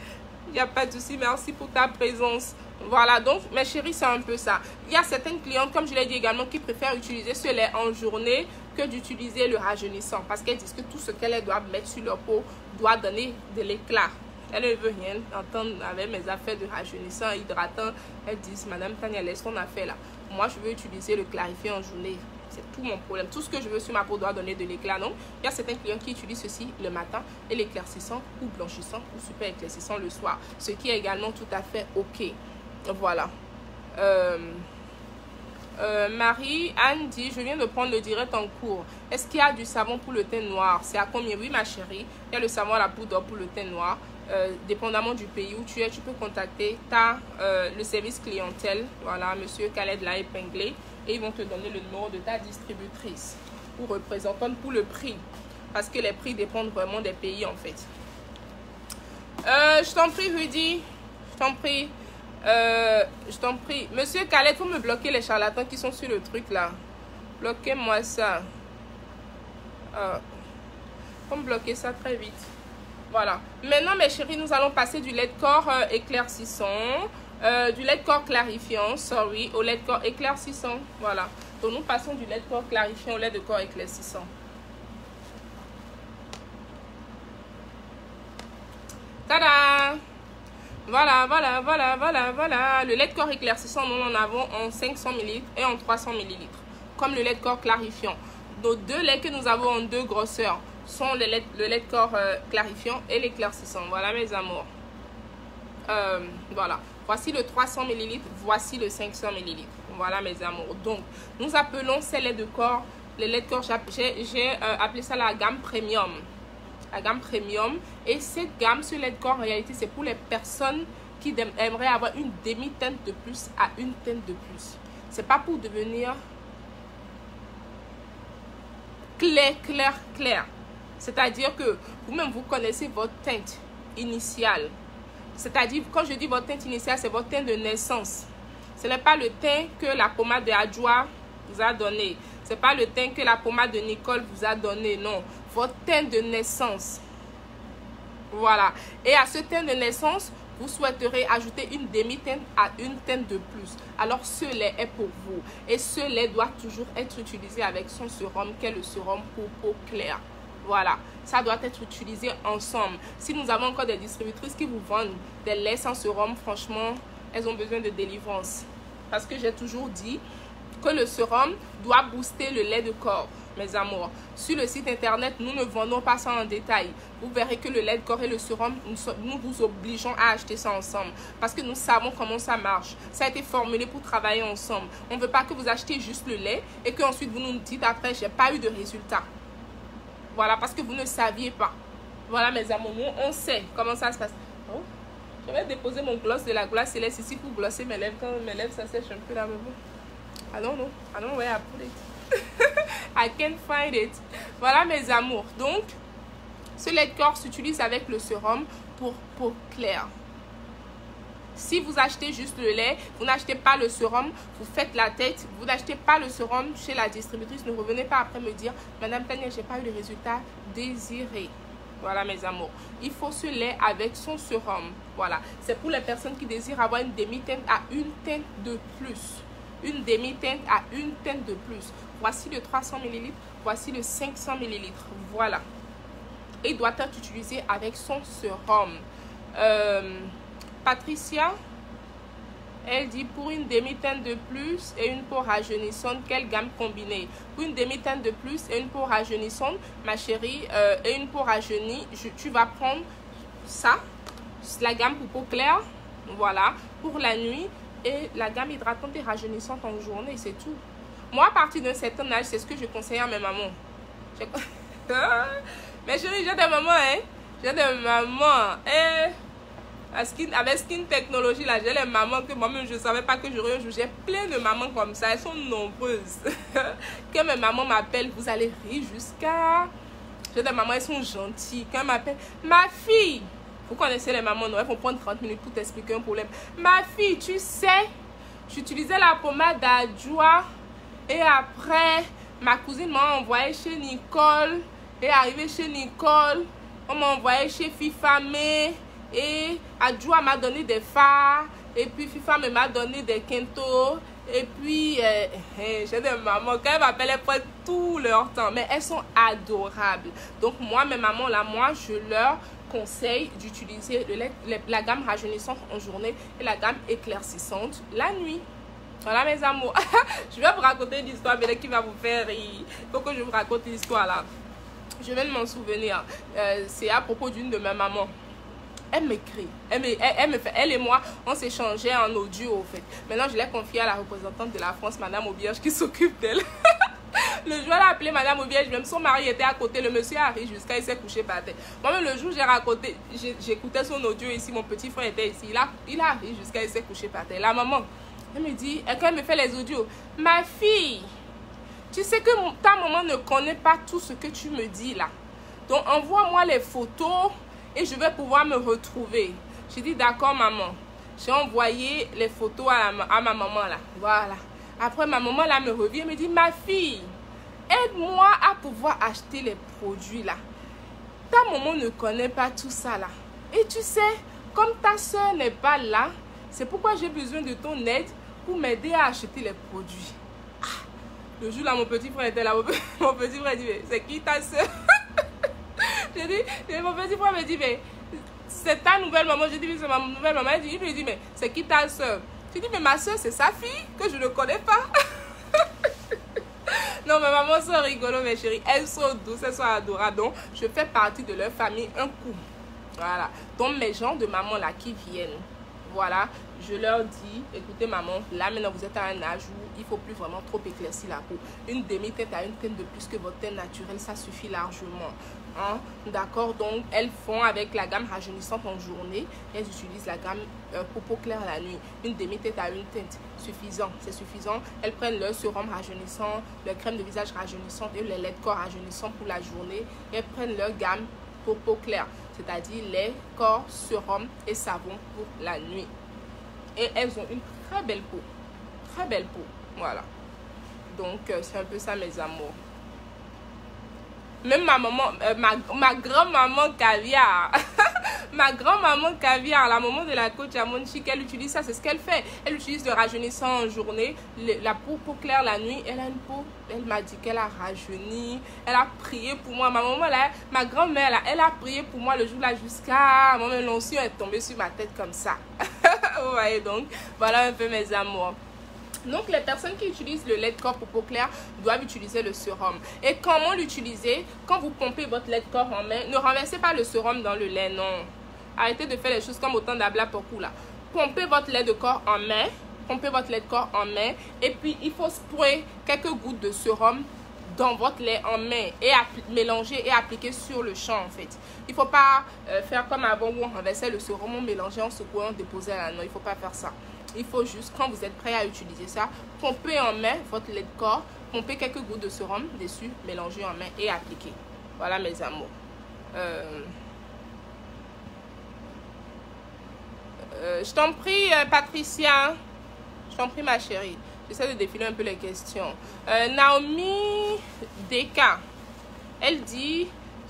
Il n'y a pas de souci. Merci pour ta présence. Voilà, donc, ma chérie, c'est un peu ça. Il y a certaines clientes, comme je l'ai dit également, qui préfèrent utiliser ce lait en journée que d'utiliser le rajeunissant. Parce qu'elles disent que tout ce qu'elles doivent mettre sur leur peau doit donner de l'éclat. Elle ne veut rien entendre avec mes affaires de rajeunissant, hydratant. Elles disent, Madame Tania, laisse ton affaire là. Moi, je veux utiliser le clarifiant en journée. C'est tout mon problème. Tout ce que je veux sur ma peau doit donner de l'éclat. Donc, il y a certains clients qui utilisent ceci le matin et l'éclaircissant ou blanchissant ou super éclaircissant le soir. Ce qui est également tout à fait OK. Voilà. Marie-Anne dit, je viens de prendre le direct en cours. Est-ce qu'il y a du savon pour le teint noir? C'est à combien? Oui, ma chérie. Il y a le savon à la poudre pour le teint noir. Dépendamment du pays où tu es, tu peux contacter le service clientèle. Voilà, monsieur Khaled l'a épinglé. Et ils vont te donner le numéro de ta distributrice ou représentante pour le prix. Parce que les prix dépendent vraiment des pays en fait. Je t'en prie, Rudy. Je t'en prie. Je t'en prie. Monsieur Khaled, faut me bloquer les charlatans qui sont sur le truc là. Bloquez-moi ça. Faut me bloquer ça très vite. Voilà. Maintenant, mes chéris, nous allons passer du lait de corps éclaircissant, du lait de corps clarifiant, sorry, au lait de corps éclaircissant. Voilà. Donc, nous passons du lait de corps clarifiant au lait de corps éclaircissant. Tada! Voilà, voilà, voilà, voilà, voilà. Le lait de corps éclaircissant, nous en avons en 500 ml et en 300 ml. Comme le lait de corps clarifiant. Nos deux laits que nous avons en deux grosseurs sont le lait de corps clarifiant et l'éclaircissant. Voilà mes amours. Voilà. Voici le 300 ml. Voici le 500 ml. Voilà mes amours. Donc, nous appelons ces laits de corps, les laits de corps, j'ai appelé ça la gamme premium. La gamme premium. Et cette gamme, ce lait de corps, en réalité, c'est pour les personnes qui aimeraient avoir une demi-teinte de plus à une teinte de plus. C'est pas pour devenir clair. C'est-à-dire que vous-même, vous connaissez votre teinte initiale. C'est-à-dire, quand je dis votre teinte initiale, c'est votre teinte de naissance. Ce n'est pas le teint que la pommade de Adjoa vous a donné. Ce n'est pas le teint que la pommade de Nicole vous a donné. Non, votre teinte de naissance. Voilà. Et à ce teint de naissance, vous souhaiterez ajouter une demi-teinte à une teinte de plus. Alors, ce lait est pour vous. Et ce lait doit toujours être utilisé avec son sérum, qui est le sérum pour peau claire. Voilà, ça doit être utilisé ensemble. Si nous avons encore des distributrices qui vous vendent des laits sans sérum, franchement, elles ont besoin de délivrance. Parce que j'ai toujours dit que le sérum doit booster le lait de corps, mes amours. Sur le site internet, nous ne vendons pas ça en détail. Vous verrez que le lait de corps et le sérum, nous vous obligeons à acheter ça ensemble. Parce que nous savons comment ça marche. Ça a été formulé pour travailler ensemble. On ne veut pas que vous achetiez juste le lait et qu'ensuite vous nous dites après, j'ai pas eu de résultat. Voilà, parce que vous ne saviez pas. Voilà, mes amours, nous, on sait comment ça se passe. Oh, je vais déposer mon gloss de la glace céleste ici pour glosser mes lèvres. Quand mes lèvres, ça sèche un peu là. I don't know. I don't know where I put it. I can't find it. Voilà, mes amours. Donc, ce lait de corps s'utilise avec le sérum pour peau claire. Si vous achetez juste le lait, vous n'achetez pas le sérum, vous faites la tête, vous n'achetez pas le sérum chez la distributrice, ne revenez pas après me dire, Madame Tania, je n'ai pas eu le résultat désiré. Voilà mes amours. Il faut ce lait avec son sérum. Voilà. C'est pour les personnes qui désirent avoir une demi-teinte à une teinte de plus. Une demi-teinte à une teinte de plus. Voici le 300 ml. Voici le 500 ml. Voilà. Et il doit être utilisé avec son sérum. Patricia, elle dit pour une demi-teinte de plus et une peau rajeunissante, quelle gamme combinée? Pour une demi-teinte de plus et une peau rajeunissante, ma chérie, et une peau rajeunie, tu vas prendre ça, la gamme pour peau claire, voilà, pour la nuit, et la gamme hydratante et rajeunissante en journée, c'est tout. Moi, à partir d'un certain âge, c'est ce que je conseille à mes mamans. Mais chérie, j'ai des mamans, hein. J'ai des mamans, hein. Avec Skin Technology, là, j'ai les mamans que moi-même, je ne savais pas que j'aurais un jour. J'ai plein de mamans comme ça. Elles sont nombreuses. Quand mes mamans m'appellent, vous allez rire jusqu'à... J'ai des mamans, elles sont gentilles. Quand elles m'appellent, ma fille... Vous connaissez les mamans, non? Elles vont prendre 30 minutes pour t'expliquer un problème. Ma fille, tu sais, j'utilisais la pommade d'Adjoa. Et après, ma cousine m'a envoyé chez Nicole. Et arrivé chez Nicole, on m'a envoyé chez Fifamé. Et Adjoa m'a donné des fards. Et puis Fifa m'a donné des quintos. Et puis j'ai des mamans, quand elles m'appellent, elles prennent tout leur temps. Mais elles sont adorables. Donc moi, mes mamans là, moi je leur conseille d'utiliser la gamme rajeunissante en journée et la gamme éclaircissante la nuit. Voilà mes amours. Je vais vous raconter une histoire qui va vous faire rire. Il faut que je vous raconte l'histoire là. Je viens de m'en souvenir. C'est à propos d'une de mes mamans. Elle m'écrit, elle et moi, on s'échangeait en audio au fait. Maintenant, je l'ai confié à la représentante de la France, Madame Aubierge, qui s'occupe d'elle. Le jour, elle a appelé Madame Aubierge, même son mari était à côté, le monsieur arrive jusqu'à, il s'est couché par terre. Moi-même, le jour, j'écoutais son audio ici, mon petit frère était ici, il arrive jusqu'à, il s'est couché par terre. La maman, elle me dit, quand elle me fait les audios, ma fille, tu sais que ta maman ne connaît pas tout ce que tu me dis là. Donc, envoie-moi les photos. Et je vais pouvoir me retrouver. J'ai dit, d'accord, maman. J'ai envoyé les photos à ma maman, là. Voilà. Après, ma maman, là, me revient et me dit, ma fille, aide-moi à pouvoir acheter les produits, là. Ta maman ne connaît pas tout ça, là. Et tu sais, comme ta soeur n'est pas là, c'est pourquoi j'ai besoin de ton aide pour m'aider à acheter les produits. Ah, le jour, là, mon petit frère était là. Mon petit frère dit, c'est qui ta soeur? J'ai dit, mon petit frère me dit, mais c'est ta nouvelle maman. J'ai dit, oui, c'est ma nouvelle maman. Il me dit, mais c'est qui ta soeur? J'ai dit, mais ma soeur, c'est sa fille que je ne connais pas. Non, mes mamans sont rigolo, mes chéris. Elles sont douces, elles sont adorables. Donc, je fais partie de leur famille un coup. Voilà. Donc, mes gens de maman là qui viennent, voilà, je leur dis, écoutez maman, là maintenant vous êtes à un âge où il ne faut plus vraiment trop éclaircir la peau. Une demi-teinte à une teinte de plus que votre teinte naturelle, ça suffit largement. Hein? D'accord, donc elles font avec la gamme rajeunissante en journée, elles utilisent la gamme pour peau claire la nuit. Une demi-teinte à une teinte, suffisant, c'est suffisant. Elles prennent leur sérum rajeunissant, leur crème de visage rajeunissante et le lait de corps rajeunissant pour la journée. Et elles prennent leur gamme pour peau claire, c'est-à-dire lait, corps, sérum et savon pour la nuit. Et elles ont une très belle peau. Très belle peau. Voilà. Donc, c'est un peu ça, mes amours. Même ma maman, ma grand-maman caviar. Ma grand-maman caviar, la maman de la coach Amonchi, elle utilise ça, c'est ce qu'elle fait. Elle utilise le rajeunissant en journée, la peau claire la nuit. Elle a une peau, elle m'a dit qu'elle a rajeuni. Elle a prié pour moi. Ma maman, là, ma grand-mère, là, elle a prié pour moi le jour là jusqu'à... Mon l'onction est tombée sur ma tête comme ça. Vous voyez donc, voilà un peu mes amours. Donc, les personnes qui utilisent le lait de corps pour peau claire doivent utiliser le sérum. Et comment l'utiliser? Quand vous pompez votre lait de corps en main, ne renversez pas le sérum dans le lait, non. Arrêtez de faire les choses comme autant d'abla pour coup là. Pompez votre lait de corps en main. Pompez votre lait de corps en main. Et puis, il faut sprayer quelques gouttes de sérum dans votre lait en main et mélanger et appliquer sur le champ en fait. Il ne faut pas faire comme avant où on renversait le sérum, on mélangeait, on secouait, on déposait là. Non, il ne faut pas faire ça. Il faut juste, quand vous êtes prêt à utiliser ça, pomper en main votre lait de corps, pomper quelques gouttes de sérum dessus, mélanger en main et appliquer. Voilà mes amours. Je t'en prie, Patricia. Je t'en prie, ma chérie. J'essaie de défiler un peu les questions. Naomi Deka, elle dit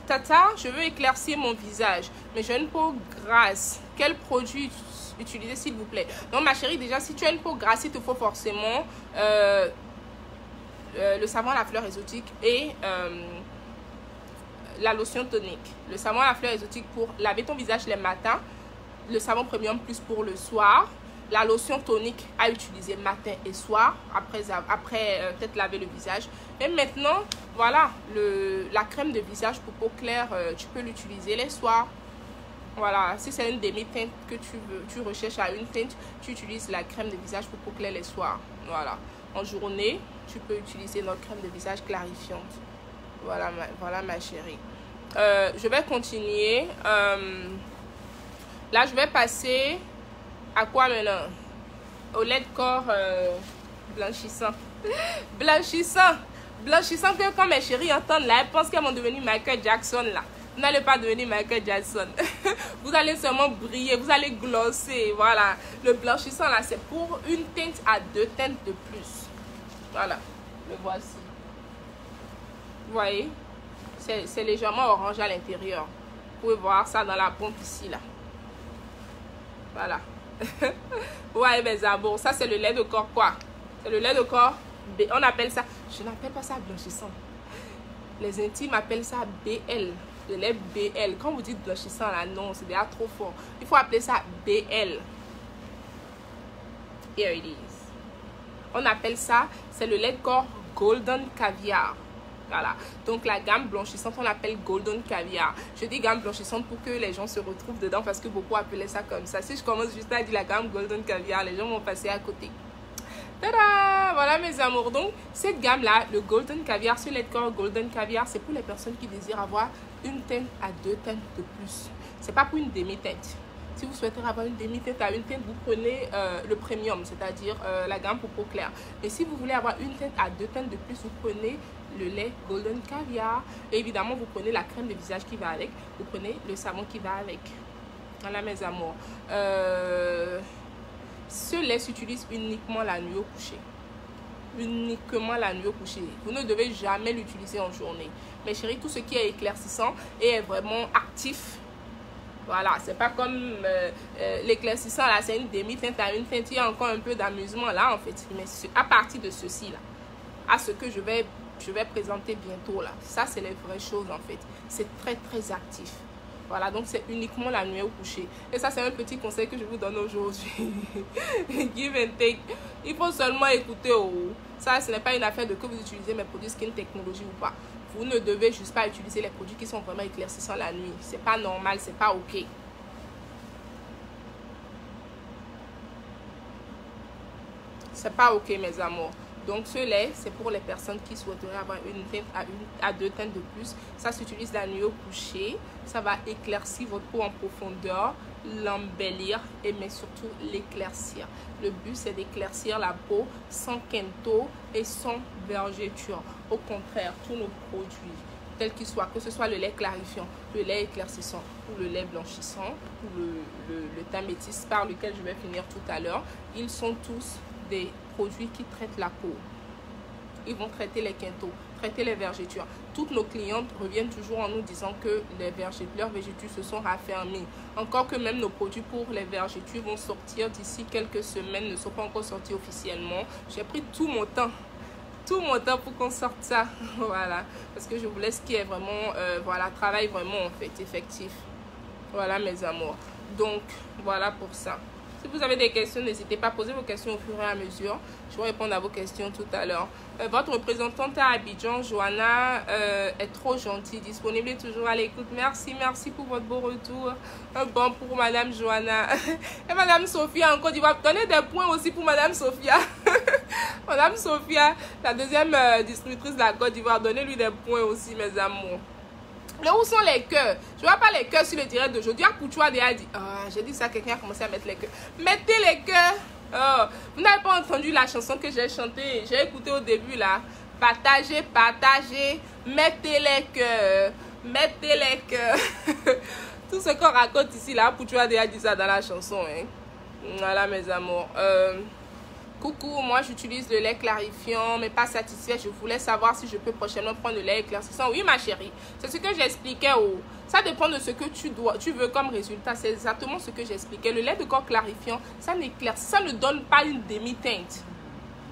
Tata, je veux éclaircir mon visage, mais j'ai une peau grasse. Quel produit utiliser, s'il vous plaît? Donc, ma chérie, déjà, si tu as une peau grasse, il te faut forcément le savon à la fleur exotique et la lotion tonique. Le savon à la fleur exotique pour laver ton visage les matins, le savon premium plus pour le soir, la lotion tonique à utiliser matin et soir après peut-être laver le visage. Et maintenant, voilà, la crème de visage pour peau claire, tu peux l'utiliser les soirs. Voilà, si c'est une demi-teinte que tu recherches à une teinte, tu utilises la crème de visage pour peau claire les soirs. Voilà, en journée, tu peux utiliser notre crème de visage clarifiante. Voilà, ma chérie. Je vais continuer. Là, je vais passer à quoi maintenant? Au lait de corps blanchissant. Blanchissant que quand mes chéris entendent là, elles pensent qu'elles vont devenir Michael Jackson là. Vous n'allez pas devenir Michael Jackson. Vous allez seulement briller, vous allez glosser. Voilà. Le blanchissant là, c'est pour une teinte à 2 teintes de plus. Voilà. Le voici. Vous voyez? C'est légèrement orange à l'intérieur. Vous pouvez voir ça dans la pompe ici là. Voilà. Ouais, mes amours. Ça, c'est le lait de corps quoi? C'est le lait de corps. On appelle ça. Je n'appelle pas ça blanchissant. Les intimes appellent ça BL. Le lait BL. Quand vous dites blanchissant là, non, c'est déjà trop fort. Il faut appeler ça BL. Here it is. On appelle ça, c'est le lait de corps Golden Caviar. Voilà. Donc la gamme blanchissante, on l'appelle Golden Caviar. Je dis gamme blanchissante pour que les gens se retrouvent dedans parce que beaucoup appelaient ça comme ça. Si je commence juste à dire la gamme Golden Caviar, les gens vont passer à côté. Tada! Voilà mes amours. Donc cette gamme là, le Golden Caviar, ce lait de corps Golden Caviar, c'est pour les personnes qui désirent avoir une teinte à 2 teintes de plus. C'est pas pour une demi-teinte. Si vous souhaitez avoir une demi-teinte à une teinte, vous prenez le premium, c'est-à-dire la gamme pour peau claire. Et si vous voulez avoir une teinte à 2 teintes de plus, vous prenez le lait Golden Caviar. Et évidemment, vous prenez la crème de visage qui va avec. Vous prenez le savon qui va avec. Voilà mes amours. Ce lait s'utilise uniquement la nuit au coucher. Uniquement la nuit au coucher. Vous ne devez jamais l'utiliser en journée. Mes chéris, tout ce qui est éclaircissant et est vraiment actif. Voilà, c'est pas comme l'éclaircissant là, c'est une demi-teinte à une teinte. Il y a encore un peu d'amusement là en fait. Mais à partir de ceci là, à ce que je vais présenter bientôt là, ça c'est les vraies choses en fait. C'est très très actif. Voilà, donc c'est uniquement la nuit au coucher. Et ça, c'est un petit conseil que je vous donne aujourd'hui. Give and take. Il faut seulement écouter. Ça, ce n'est pas une affaire de que vous utilisez mes produits Skin Technology ou pas. Vous ne devez juste pas utiliser les produits qui sont vraiment éclaircissants la nuit. C'est pas normal, c'est pas OK. C'est pas OK, mes amours. Donc ce lait, c'est pour les personnes qui souhaiteraient avoir une teinte à 2 teintes de plus. Ça s'utilise la nuit au coucher. Ça va éclaircir votre peau en profondeur, l'embellir mais surtout l'éclaircir. Le but, c'est d'éclaircir la peau sans quinto et sans vergeture. Au contraire, tous nos produits, tels qu'ils soient, que ce soit le lait clarifiant, le lait éclaircissant ou le lait blanchissant, ou le teint métis par lequel je vais finir tout à l'heure, ils sont tous des produits qui traitent la peau. Ils vont traiter les quintaux, traiter les vergetures. Toutes nos clientes reviennent toujours en nous disant que leurs vergetures se sont raffermies. Encore que même nos produits pour les vergetures vont sortir d'ici quelques semaines, ne sont pas encore sortis officiellement. J'ai pris tout mon temps pour qu'on sorte ça. Voilà, parce que je voulais ce qui est vraiment, voilà, travail vraiment en fait, effectif. Voilà mes amours. Donc, voilà pour ça. Si vous avez des questions, n'hésitez pas à poser vos questions au fur et à mesure. Je vais répondre à vos questions tout à l'heure. Votre représentante à Abidjan, Johanna, est trop gentille, disponible et toujours à l'écoute. Merci pour votre beau retour. Un bon pour Madame Johanna. Et Madame Sophia en Côte d'Ivoire. Donnez des points aussi pour Madame Sophia. Madame Sophia, la deuxième distributrice de la Côte d'Ivoire. Donnez-lui des points aussi, mes amours. Mais où sont les cœurs? Je ne vois pas les cœurs sur le direct d'aujourd'hui. Pouchoua déjà dit. J'ai dit ça, quelqu'un a commencé à mettre les cœurs. Mettez les cœurs. Vous n'avez pas entendu la chanson que j'ai chantée? J'ai écouté au début là. Partagez. Mettez les cœurs. Mettez les cœurs. Tout ce qu'on raconte ici là, Pouchoua déjà dit ça dans la chanson. Hein. Voilà mes amours. Coucou, moi j'utilise le lait clarifiant, mais pas satisfait. Je voulais savoir si je peux prochainement prendre le lait éclaircissant. Oui, ma chérie, c'est ce que j'expliquais. Ça dépend de ce que tu veux comme résultat. C'est exactement ce que j'expliquais. Le lait de corps clarifiant, ça n'éclaircit, ça ne donne pas une demi-teinte.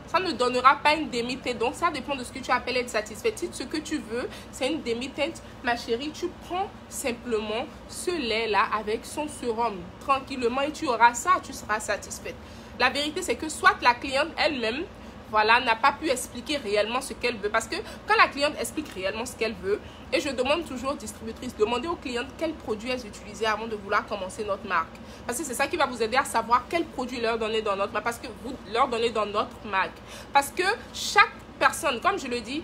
Ça ne donnera pas une demi-teinte. Donc, ça dépend de ce que tu appelles être satisfait. Si ce que tu veux, c'est une demi-teinte, ma chérie, tu prends simplement ce lait-là avec son sérum tranquillement et tu auras ça, tu seras satisfaite. La vérité, c'est que soit la cliente elle-même, voilà, n'a pas pu expliquer réellement ce qu'elle veut. Parce que quand la cliente explique réellement ce qu'elle veut, et je demande toujours aux distributrices, demandez aux clientes quels produits elles utilisaient avant de vouloir commencer notre marque. Parce que c'est ça qui va vous aider à savoir quels produits leur donner dans notre marque. Parce que vous leur donnez dans notre marque. Parce que chaque personne, comme je le dis,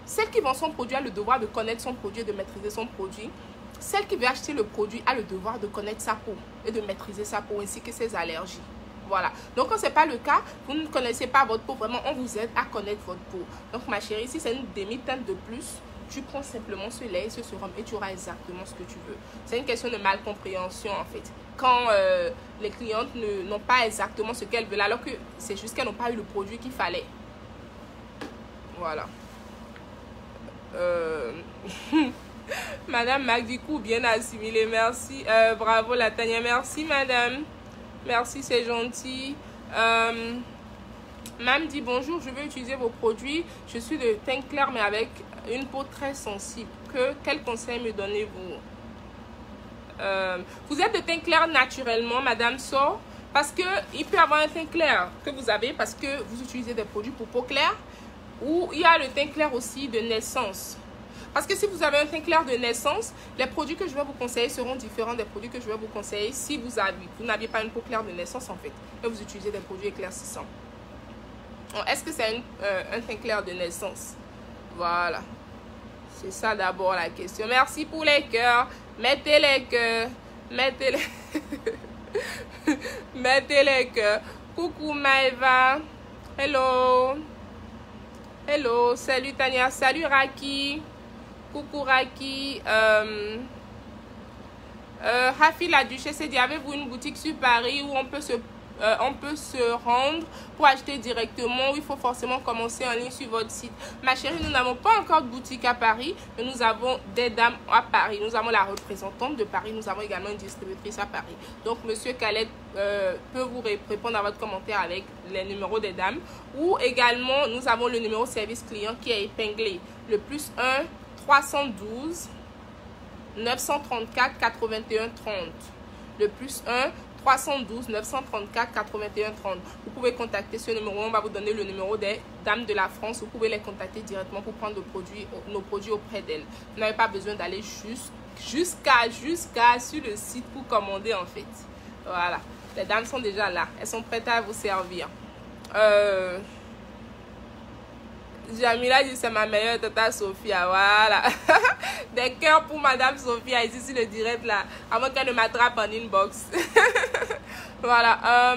celle qui vend son produit a le devoir de connaître son produit et de maîtriser son produit. Celle qui veut acheter le produit a le devoir de connaître sa peau et de maîtriser sa peau ainsi que ses allergies. Voilà. Donc, quand ce n'est pas le cas, vous ne connaissez pas votre peau. Vraiment, on vous aide à connaître votre peau. Donc, ma chérie, si c'est une demi-teinte de plus, tu prends simplement ce lait et ce sérum et tu auras exactement ce que tu veux. C'est une question de malcompréhension, en fait. Quand les clientes n'ont pas exactement ce qu'elles veulent, alors que c'est juste qu'elles n'ont pas eu le produit qu'il fallait. Voilà. Madame Mac, du coup, bien assimilé. Merci. Bravo, la Tania. Merci, madame. Merci, c'est gentil. Mam dit bonjour, je veux utiliser vos produits. Je suis de teint clair mais avec une peau très sensible. Quel conseil me donnez-vous? Vous êtes de teint clair naturellement, madame So, parce qu'il peut y avoir un teint clair que vous avez parce que vous utilisez des produits pour peau claire, ou il y a le teint clair aussi de naissance. Parce que si vous avez un teint clair de naissance, les produits que je vais vous conseiller seront différents des produits que je vais vous conseiller si vous n'aviez pas une peau claire de naissance en fait, et vous utilisez des produits éclaircissants. Est-ce que c'est un teint clair de naissance? Voilà. C'est ça d'abord la question. Merci pour les cœurs. Mettez les cœurs. Mettez les... Mettez les cœurs. Coucou Maëva. Hello. Hello. Salut Tania. Salut Raki. Coucou Raki. Rafi la Duchesse dit, avez-vous une boutique sur Paris où on peut se rendre pour acheter directement, ou il faut forcément commencer en ligne sur votre site? Ma chérie, nous n'avons pas encore de boutique à Paris, mais nous avons des dames à Paris. Nous avons la représentante de Paris, nous avons également une distributrice à Paris. Donc, monsieur Khaled peut vous répondre à votre commentaire avec les numéros des dames. Ou également, nous avons le numéro service client qui est épinglé. Le plus 1 312 934 81 30. Le plus 1 312 934 81 30. Vous pouvez contacter ce numéro. On va vous donner le numéro des dames de la France. Vous pouvez les contacter directement pour prendre nos produits auprès d'elles. Vous n'avez pas besoin d'aller jusqu'à sur le site pour commander en fait. Voilà. Les dames sont déjà là. Elles sont prêtes à vous servir. Jamila dit c'est ma meilleure tata Sophia. Voilà. Des cœurs pour madame Sophia ici sur le direct là. Avant qu'elle ne m'attrape en inbox. Voilà.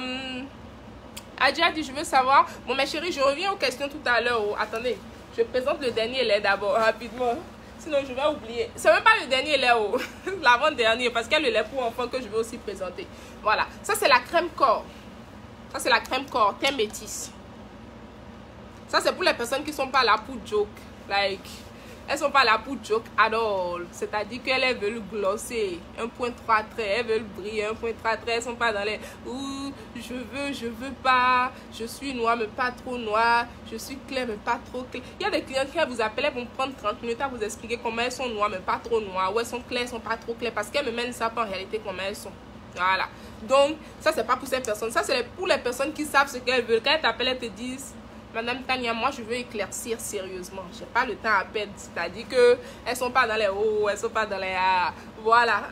Adja dit je veux savoir. Bon mes chéris, je reviens aux questions tout à l'heure. Attendez. Je présente le dernier lait d'abord rapidement. Sinon je vais oublier. C'est même pas le dernier lait. L'avant-dernier. Parce qu'il y a le lait pour enfants que je vais aussi présenter. Voilà. Ça c'est la crème corps. Ça c'est la crème corps. Teint métis. Ça, c'est pour les personnes qui ne sont pas là pour joke. Like, elles ne sont pas là pour joke at all. C'est-à-dire qu'elles veulent glosser 1.3 traits. Elles veulent briller 1.3 traits. Elles ne sont pas dans les... Ouh, je veux pas. Je suis noire, mais pas trop noire. Je suis claire, mais pas trop claire. Il y a des clients qui vous appellent, elles vont prendre 30 minutes à vous expliquer comment elles sont noires, mais pas trop noires. Ou elles sont claires, elles ne sont pas trop claires. Parce qu'elles ne savent pas en réalité comment elles sont. Voilà. Donc, ça, c'est pas pour ces personnes. Ça, c'est pour les personnes qui savent ce qu'elles veulent. Quand elles t'appellent, elles te disent... Madame Tania, moi je veux éclaircir sérieusement. Je n'ai pas le temps à perdre. C'est-à-dire qu'elles ne sont pas dans les hauts, elles ne sont pas dans les A. Voilà.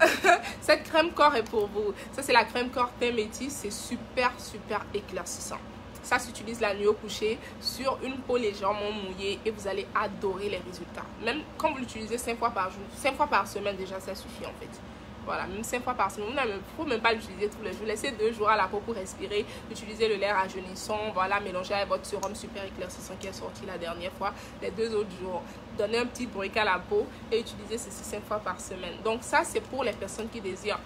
Cette crème corps est pour vous. Ça, c'est la crème corps teint métis. C'est super, super éclaircissant. Ça s'utilise la nuit au coucher sur une peau légèrement mouillée et vous allez adorer les résultats. Même quand vous l'utilisez 5 fois par jour, 5 fois par semaine déjà, ça suffit en fait. Voilà, même 5 fois par semaine. Il ne faut même pas l'utiliser tous les jours. Laissez 2 jours à la peau pour respirer. Utilisez le lait rajeunissant. Voilà, mélangez avec votre sérum super éclaircissant qui est sorti la dernière fois. Les 2 autres jours, donnez un petit brick à la peau et utilisez ceci 5 fois par semaine. Donc ça, c'est pour les personnes qui désirent,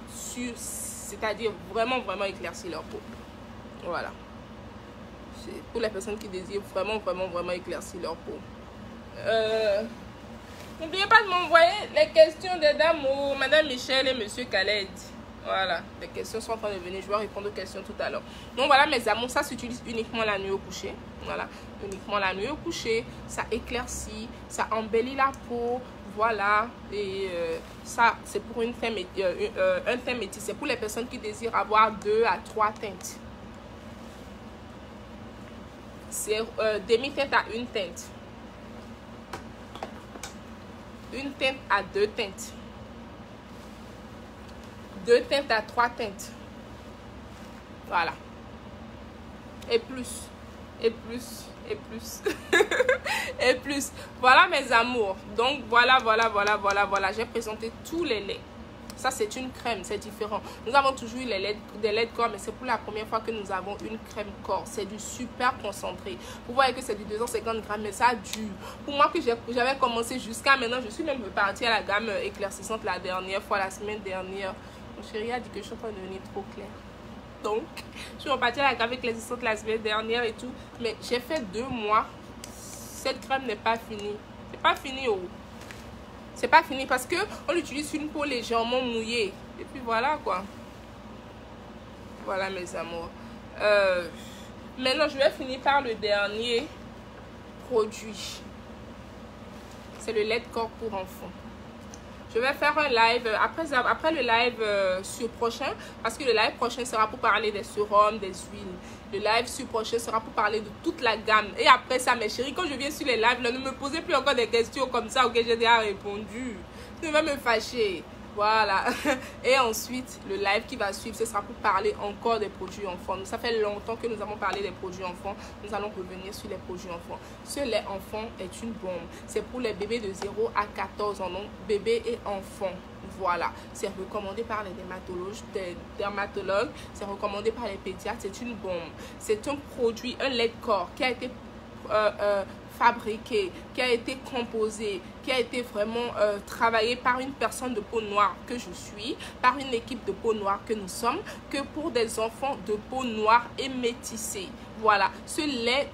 c'est-à-dire vraiment, vraiment éclaircir leur peau. Voilà. C'est pour les personnes qui désirent vraiment éclaircir leur peau. N'oubliez pas de m'envoyer les questions des dames ou Madame Michel et Monsieur Khaled. Voilà, les questions sont en train de venir. Je vais répondre aux questions tout à l'heure. Donc voilà mes amours, ça s'utilise uniquement la nuit au coucher. Voilà, uniquement la nuit au coucher. Ça éclaircit, ça embellit la peau. Voilà, et ça c'est pour un teint métis. C'est pour les personnes qui désirent avoir 2 à 3 teintes. C'est demi-teinte à une teinte. Une teinte à 2 teintes. 2 teintes à 3 teintes. Voilà. Et plus. Et plus. Et plus. Et plus. Voilà mes amours. Donc voilà. J'ai présenté tous les laits. Ça c'est une crème, c'est différent. Nous avons toujours eu des laits de corps, mais c'est pour la première fois que nous avons une crème corps. C'est du super concentré. Vous voyez que c'est du 250 grammes, mais ça dure. Pour moi que j'avais commencé jusqu'à maintenant, je suis même partie à la gamme éclaircissante la dernière fois, la semaine dernière. Mon chéri a dit que je suis en train de devenir trop claire. Donc, je suis repartie à la gamme éclaircissante la semaine dernière et tout. Mais j'ai fait 2 mois. Cette crème n'est pas finie. C'est pas fini, oh. C'est pas fini parce que on utilise sur une peau légèrement mouillée. Et puis voilà quoi. Voilà mes amours. Maintenant, je vais finir par le dernier produit. C'est le lait de corps pour enfants. Je vais faire un live après le live sur prochain, parce que le live prochain sera pour parler des sérums, des huiles. Le live sur prochain sera pour parler de toute la gamme. Et après ça, mes chéris, quand je viens sur les lives, là, ne me posez plus encore des questions comme ça auxquelles j'ai déjà répondu. Ça va me fâcher. Voilà. Et ensuite, le live qui va suivre, ce sera pour parler encore des produits enfants. Ça fait longtemps que nous avons parlé des produits enfants. Nous allons revenir sur les produits enfants. Ce lait enfant est une bombe. C'est pour les bébés de 0 à 14 ans. Donc, bébés et enfants. Voilà. C'est recommandé par les dermatologues. C'est recommandé par les pédiatres. C'est une bombe. C'est un produit, un lait de corps qui a été fabriqué, qui a été composé, qui a été vraiment travaillé par une personne de peau noire que je suis, par une équipe de peau noire que nous sommes, que pour des enfants de peau noire et métissée. Voilà, ce lait,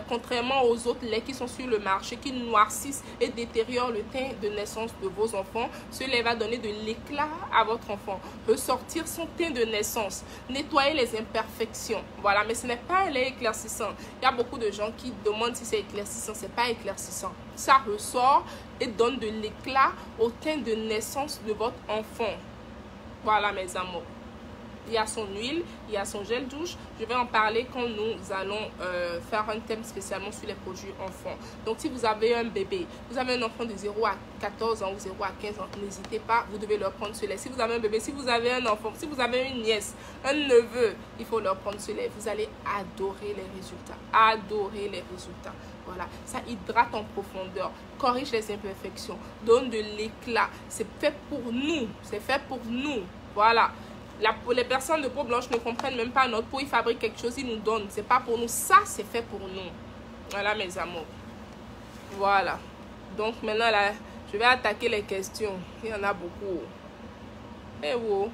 contrairement aux autres laits qui sont sur le marché, qui noircissent et détériorent le teint de naissance de vos enfants, ce lait va donner de l'éclat à votre enfant, ressortir son teint de naissance, nettoyer les imperfections. Voilà, mais ce n'est pas un lait éclaircissant. Il y a beaucoup de gens qui demandent si c'est éclaircissant. C'est pas éclaircissant. Ça ressort et donne de l'éclat au teint de naissance de votre enfant. Voilà mes amours. Il y a son huile, il y a son gel douche. Je vais en parler quand nous allons faire un thème spécialement sur les produits enfants. Donc, si vous avez un bébé, vous avez un enfant de 0 à 14 ans ou 0 à 15 ans, n'hésitez pas, vous devez leur prendre ce lait. Si vous avez un bébé, si vous avez un enfant, si vous avez une nièce, un neveu, il faut leur prendre ce lait. Vous allez adorer les résultats. Adorer les résultats. Voilà, ça hydrate en profondeur, corrige les imperfections, donne de l'éclat. C'est fait pour nous. C'est fait pour nous. Voilà. Les personnes de peau blanche ne comprennent même pas notre peau. Ils fabriquent quelque chose, ils nous donnent. C'est pas pour nous. Ça, c'est fait pour nous. Voilà, mes amours. Voilà. Donc, maintenant, là, je vais attaquer les questions. Il y en a beaucoup. Eh wow.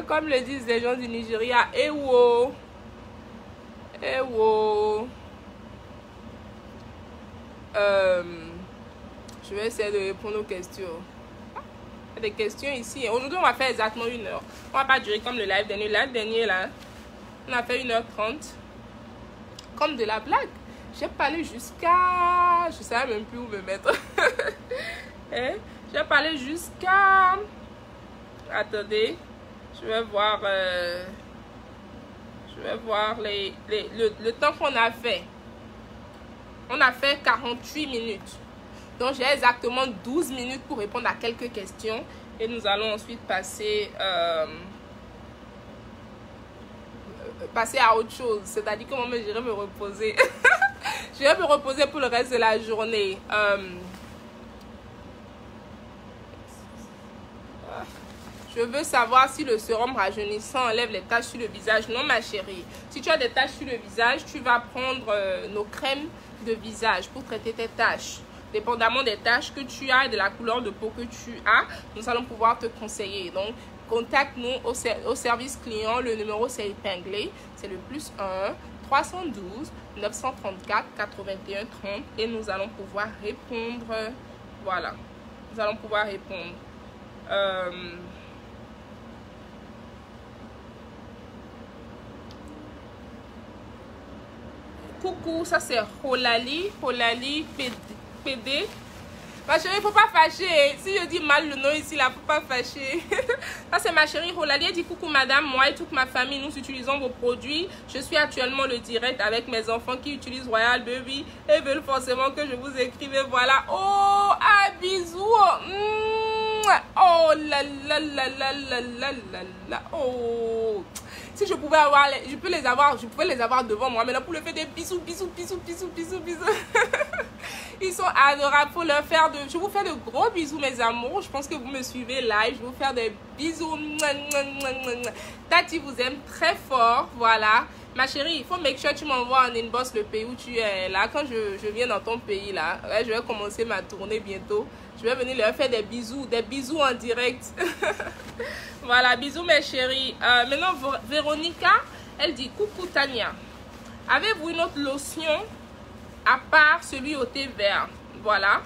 Comme le disent les gens du Nigeria. Eh wow. Eh wow. Je vais essayer de répondre aux questions. Des questions ici. Aujourd'hui, on va faire exactement 1 heure. On va pas durer comme le live dernier. Le live dernier, là, on a fait 1h30. Comme de la blague. J'ai parlé jusqu'à... Je ne savais même plus où me mettre. J'ai parlé jusqu'à... Attendez. Je vais voir... le temps qu'on a fait. On a fait 48 minutes. Donc, j'ai exactement 12 minutes pour répondre à quelques questions. Et nous allons ensuite passer à autre chose. C'est-à-dire comment j'irai me reposer. Je vais me reposer pour le reste de la journée. Je veux savoir si le sérum rajeunissant enlève les taches sur le visage. Non, ma chérie. Si tu as des taches sur le visage, tu vas prendre nos crèmes de visage pour traiter tes taches. Dépendamment des taches que tu as et de la couleur de peau que tu as, nous allons pouvoir te conseiller. Donc, contacte-nous au service client. Le numéro, c'est épinglé. C'est le +1 312 934 81 30 et nous allons pouvoir répondre. Voilà, nous allons pouvoir répondre. Coucou, ça c'est Rolali PD. Ma chérie, il ne faut pas fâcher. Si je dis mal le nom ici, là, il ne faut pas fâcher. Ça, c'est ma chérie Rolali. Elle dit coucou madame, moi et toute ma famille, nous utilisons vos produits. Je suis actuellement le direct avec mes enfants qui utilisent Royal Baby et veulent forcément que je vous écrive. Voilà. Oh, ah, bisous. Oh, la la la la la la la la. Oh. Si je pouvais avoir, je pouvais les avoir devant moi. Maintenant, pour le faire des bisous. Ils sont adorables. Pour leur faire je vous fais de gros bisous, mes amours. Je pense que vous me suivez live. Je vais vous faire des bisous. Tati vous aime très fort. Voilà. Ma chérie, il faut make sure tu m'envoies en inbox le pays où tu es. Là, quand je viens dans ton pays, là, je vais commencer ma tournée bientôt. Je vais venir leur faire des bisous en direct. Voilà, bisous mes chéris. Maintenant, Véronica, elle dit coucou Tania. Avez-vous une autre lotion à part celui au thé vert? Voilà.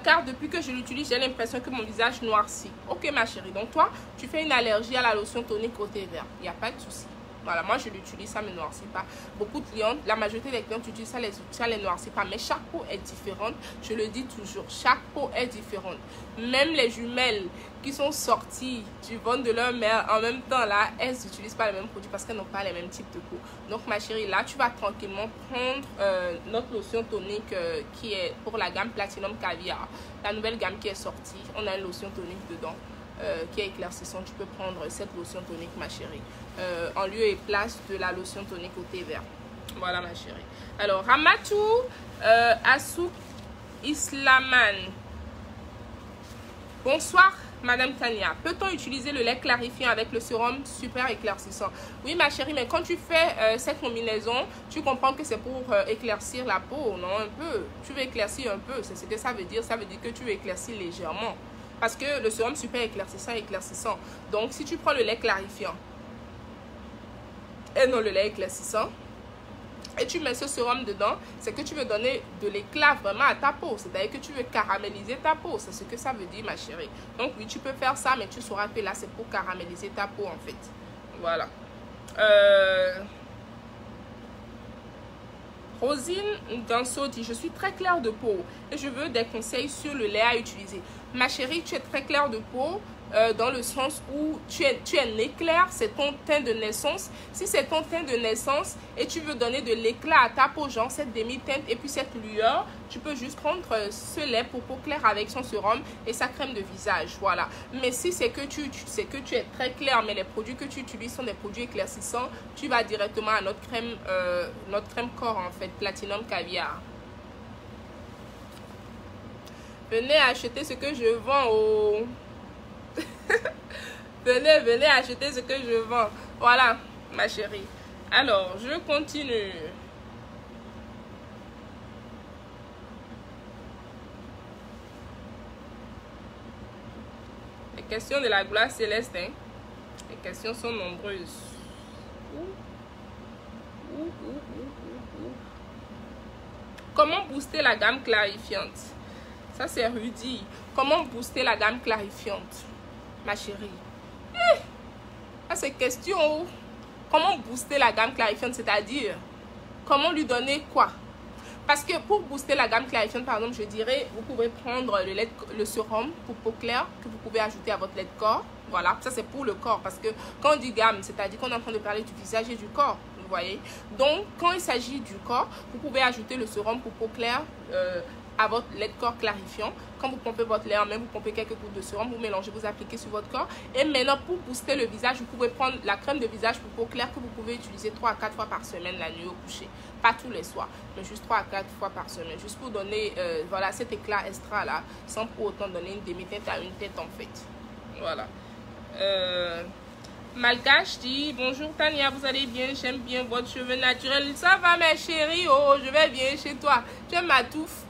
Car depuis que je l'utilise, j'ai l'impression que mon visage noircit. Ok ma chérie, donc toi, tu fais une allergie à la lotion tonique au thé vert. Il n'y a pas de souci. Voilà, moi je l'utilise, ça ne me noircit pas. Beaucoup de clientes, la majorité des clientes utilisent ça les noircit pas. Mais chaque peau est différente. Je le dis toujours, chaque peau est différente. Même les jumelles qui sont sorties du ventre de leur mère en même temps, là, elles n'utilisent pas les mêmes produits parce qu'elles n'ont pas les mêmes types de peau. Donc ma chérie, là, tu vas tranquillement prendre notre lotion tonique qui est pour la gamme Platinum Caviar. La nouvelle gamme qui est sortie, on a une lotion tonique dedans. Qui est éclaircissante. Tu peux prendre cette lotion tonique ma chérie en lieu et place de la lotion tonique au thé vert. Voilà ma chérie. Alors Ramatou Assouk Islaman, bonsoir madame Tania, peut-on utiliser le lait clarifiant avec le sérum super éclaircissant? Oui ma chérie, mais quand tu fais cette combinaison, tu comprends que c'est pour éclaircir la peau, non? Un peu, tu veux éclaircir un peu, c'est ce que ça veut dire que tu veux éclaircir légèrement. Parce que le sérum super éclaircissant. Donc, si tu prends le lait clarifiant et non le lait éclaircissant, et tu mets ce sérum dedans, c'est que tu veux donner de l'éclat vraiment à ta peau. C'est-à-dire que tu veux caraméliser ta peau. C'est ce que ça veut dire, ma chérie. Donc, oui, tu peux faire ça, mais tu sauras que là, c'est pour caraméliser ta peau, en fait. Voilà. Rosine Danso dit, je suis très claire de peau et je veux des conseils sur le lait à utiliser. Ma chérie, tu es très claire de peau dans le sens où tu es née claire, c'est ton teint de naissance. Si c'est ton teint de naissance et tu veux donner de l'éclat à ta peau, genre cette demi-teinte et puis cette lueur, tu peux juste prendre ce lait pour peau claire avec son sérum et sa crème de visage. Voilà. Mais si c'est que tu es très clair, mais les produits que tu utilises sont des produits éclaircissants, tu vas directement à notre crème corps en fait, Platinum Caviar. Venez acheter ce que je vends au... venez acheter ce que je vends. Voilà, ma chérie. Alors, je continue. Les questions de la gloire céleste, hein? Les questions sont nombreuses. Comment booster la gamme clarifiante? Ça, c'est Rudy. Comment booster la gamme clarifiante, ma chérie? À ces questions, comment booster la gamme clarifiante, c'est-à-dire comment lui donner quoi? Parce que pour booster la gamme clarifiante, par exemple, je dirais, vous pouvez prendre le sérum pour peau claire que vous pouvez ajouter à votre lait de corps. Voilà, ça c'est pour le corps. Parce que quand on dit gamme, c'est-à-dire qu'on est en train de parler du visage et du corps. Vous voyez? Donc, quand il s'agit du corps, vous pouvez ajouter le sérum pour peau claire à votre lait de corps clarifiant. Quand vous pompez votre lait en main, vous pompez quelques gouttes de sérum, vous mélangez, vous appliquez sur votre corps. Et maintenant, pour booster le visage, vous pouvez prendre la crème de visage pour peau claire que vous pouvez utiliser 3 à 4 fois par semaine la nuit au coucher. Pas tous les soirs, mais juste 3 à 4 fois par semaine. Juste pour donner voilà, cet éclat extra là, sans pour autant donner une demi-teinte à une tête en fait. Voilà. Malgache dit, bonjour Tania, vous allez bien? J'aime bien votre cheveux naturel. Ça va mes chéris? Oh, je vais bien chez toi. Tu es ma touffe.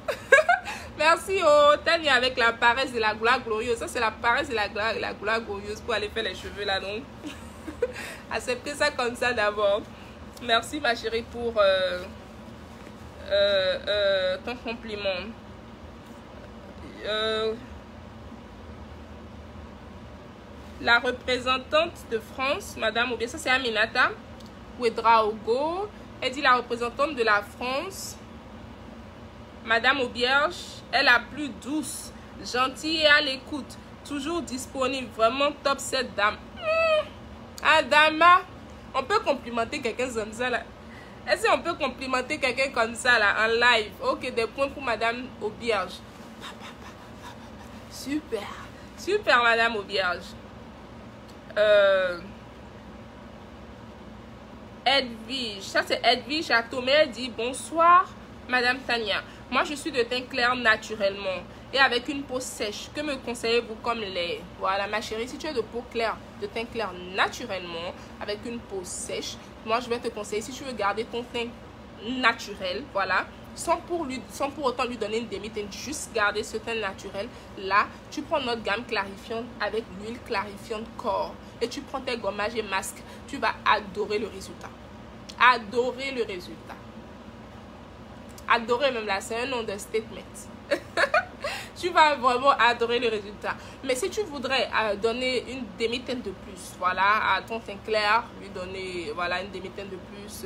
Merci, oh, Tania, avec la paresse de la gloire glorieuse. Ça, c'est la paresse de la gloire glorieuse pour aller faire les cheveux là, donc. Acceptez ça comme ça d'abord. Merci, ma chérie, pour ton compliment. La représentante de France, Madame Obia, ça c'est Aminata Ouedraogo. Elle dit la représentante de la France, Madame Aubierge, est la plus douce, gentille et à l'écoute, toujours disponible, vraiment top cette dame. Adama, on peut complimenter quelqu'un comme ça là. Est-ce qu'on peut complimenter quelqu'un comme ça là en live? Ok, des points pour Madame Aubierge. Super, super Madame Aubierge. Edwige, ça c'est Edwige Chateaumet, elle dit bonsoir Madame Tania. Moi je suis de teint clair naturellement et avec une peau sèche. Que me conseillez-vous comme lait? Voilà ma chérie, si tu es de peau claire, de teint clair naturellement avec une peau sèche, moi je vais te conseiller, si tu veux garder ton teint naturel, voilà, sans pour autant lui donner une demi-teinte, juste garder ce teint naturel, là tu prends notre gamme clarifiante avec l'huile clarifiante corps et tu prends tes gommages et masques, tu vas adorer le résultat. Adorer le résultat. Adorer même là, c'est un nom de statement. Tu vas vraiment adorer le résultat. Mais si tu voudrais donner une demi-teinte de plus, voilà, à ton teint clair, lui donner voilà, une demi-teinte de plus,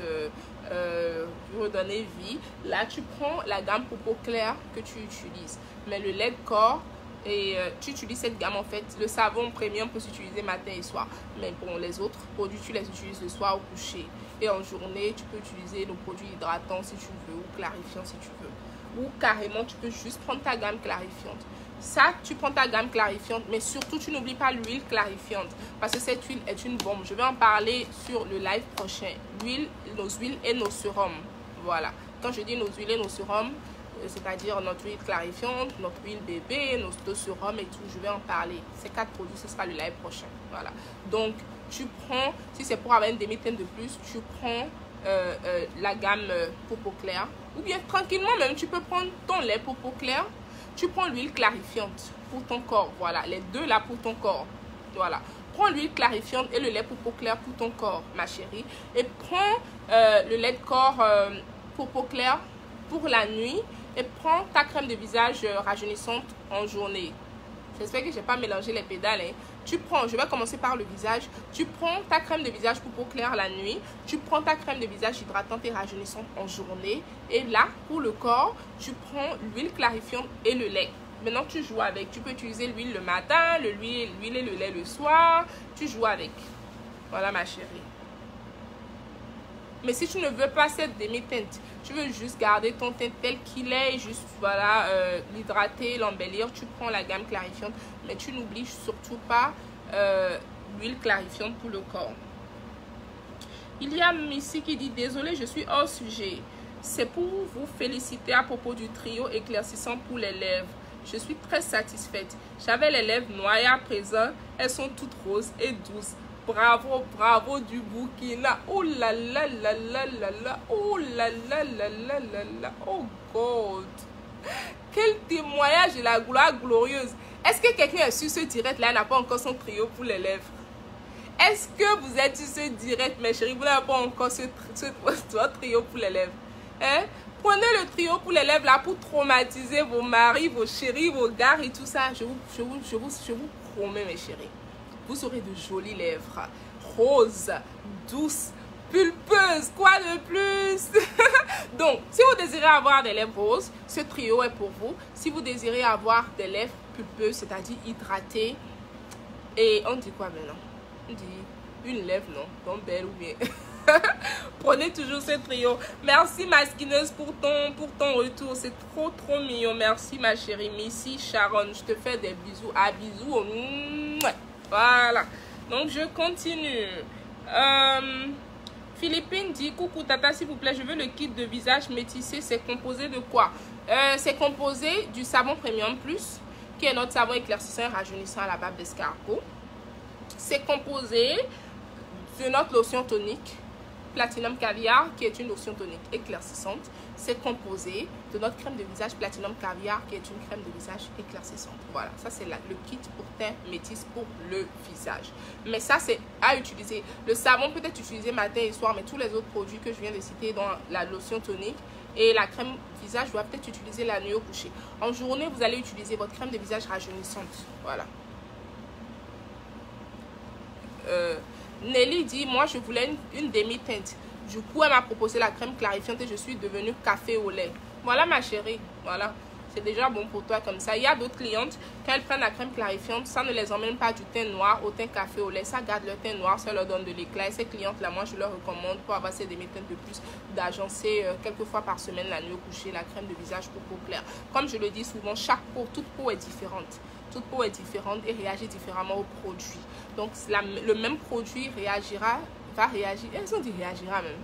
lui redonner vie, là tu prends la gamme pour peau claire que tu utilises. Mais le lait de corps, et tu utilises cette gamme en fait. Le savon premium peut s'utiliser matin et soir. Mais pour les autres produits, tu les utilises le soir au coucher. Et en journée, tu peux utiliser nos produits hydratants si tu veux, ou clarifiants si tu veux. Ou carrément, tu peux juste prendre ta gamme clarifiante. Ça, tu prends ta gamme clarifiante, mais surtout, tu n'oublies pas l'huile clarifiante. Parce que cette huile est une bombe. Je vais en parler sur le live prochain. L'huile, nos huiles et nos sérums. Voilà. Quand je dis nos huiles et nos sérums, c'est-à-dire notre huile clarifiante, notre huile bébé, nos sérums et tout, je vais en parler. Ces 4 produits, ce sera le live prochain. Voilà. Donc, tu prends, si c'est pour avoir une demi-teinte de plus, tu prends la gamme pour peau claire. Ou bien, tranquillement même, tu peux prendre ton lait pour peau claire. Tu prends l'huile clarifiante pour ton corps. Voilà, les deux là pour ton corps. Voilà. Prends l'huile clarifiante et le lait pour peau claire pour ton corps, ma chérie. Et prends le lait de corps pour peau claire pour la nuit. Et prends ta crème de visage rajeunissante en journée. J'espère que je n'ai pas mélangé les pédales. Hein. Tu prends, je vais commencer par le visage. Tu prends ta crème de visage pour peau claire la nuit. Tu prends ta crème de visage hydratante et rajeunissante en journée. Et là, pour le corps, tu prends l'huile clarifiante et le lait. Maintenant, tu joues avec. Tu peux utiliser l'huile le matin, l'huile et le lait le soir. Tu joues avec. Voilà, ma chérie. Mais si tu ne veux pas cette demi-teinte, tu veux juste garder ton teint tel qu'il est, juste voilà, l'hydrater, l'embellir, tu prends la gamme clarifiante. Mais tu n'oublies surtout pas l'huile clarifiante pour le corps. Il y a Missy qui dit, désolé, je suis hors sujet. C'est pour vous féliciter à propos du trio éclaircissant pour les lèvres. Je suis très satisfaite. J'avais les lèvres noires et à présent, elles sont toutes roses et douces. Bravo, bravo du Burkina. Oh là là là là là là. Oh là là là là là là. Oh God. Quel témoignage de la gloire glorieuse. Est-ce que quelqu'un est sur ce direct là n'a pas encore son trio pour les lèvres? Est-ce que vous êtes sur ce direct, mes chéris? Vous n'avez pas encore votre trio pour les lèvres? Hein? Prenez le trio pour les lèvres là pour traumatiser vos maris, vos chéris, vos gars et tout ça. Je vous promets, mes chéris. Vous aurez de jolies lèvres, roses, douces, pulpeuses, quoi de plus? Donc, si vous désirez avoir des lèvres roses, ce trio est pour vous. Si vous désirez avoir des lèvres pulpeuses, c'est-à-dire hydratées, et on dit quoi maintenant? On dit une lèvre, non? Donc belle ou bien. Prenez toujours ce trio. Merci ma skineuse pour ton retour. C'est trop mignon. Merci ma chérie Missy Sharon. Je te fais des bisous. À bisous. Voilà. Donc je continue. Philippine dit, coucou Tata, s'il vous plaît, je veux le kit de visage métissé. C'est composé de quoi? C'est composé du savon Premium Plus, qui est notre savon éclaircissant et rajeunissant à la bave d'escargot. C'est composé de notre lotion tonique, Platinum Caviar, qui est une lotion tonique éclaircissante. C'est composé de notre crème de visage Platinum Caviar, qui est une crème de visage éclaircissante. Voilà, ça c'est le kit pour teint métis pour le visage. Mais ça, c'est à utiliser. Le savon peut être utilisé matin et soir, mais tous les autres produits que je viens de citer dans la lotion tonique et la crème visage doivent être utilisés la nuit au coucher. En journée, vous allez utiliser votre crème de visage rajeunissante. Voilà. Nelly dit, moi je voulais une demi-teinte. Du coup, elle m'a proposé la crème clarifiante et je suis devenue café au lait. Voilà ma chérie, voilà. C'est déjà bon pour toi comme ça. Il y a d'autres clientes, quand elles prennent la crème clarifiante, ça ne les emmène pas du teint noir au teint café au lait. Ça garde le teint noir, ça leur donne de l'éclat. Et ces clientes-là, moi je leur recommande pour avoir ces demi-teintes de plus d'agencer quelques fois par semaine la nuit au coucher la crème de visage pour peau claire. Comme je le dis souvent, chaque peau, toute peau est différente. Toute peau est différente et réagit différemment au produit. Donc le même produit va réagir, elles ont dit réagira même.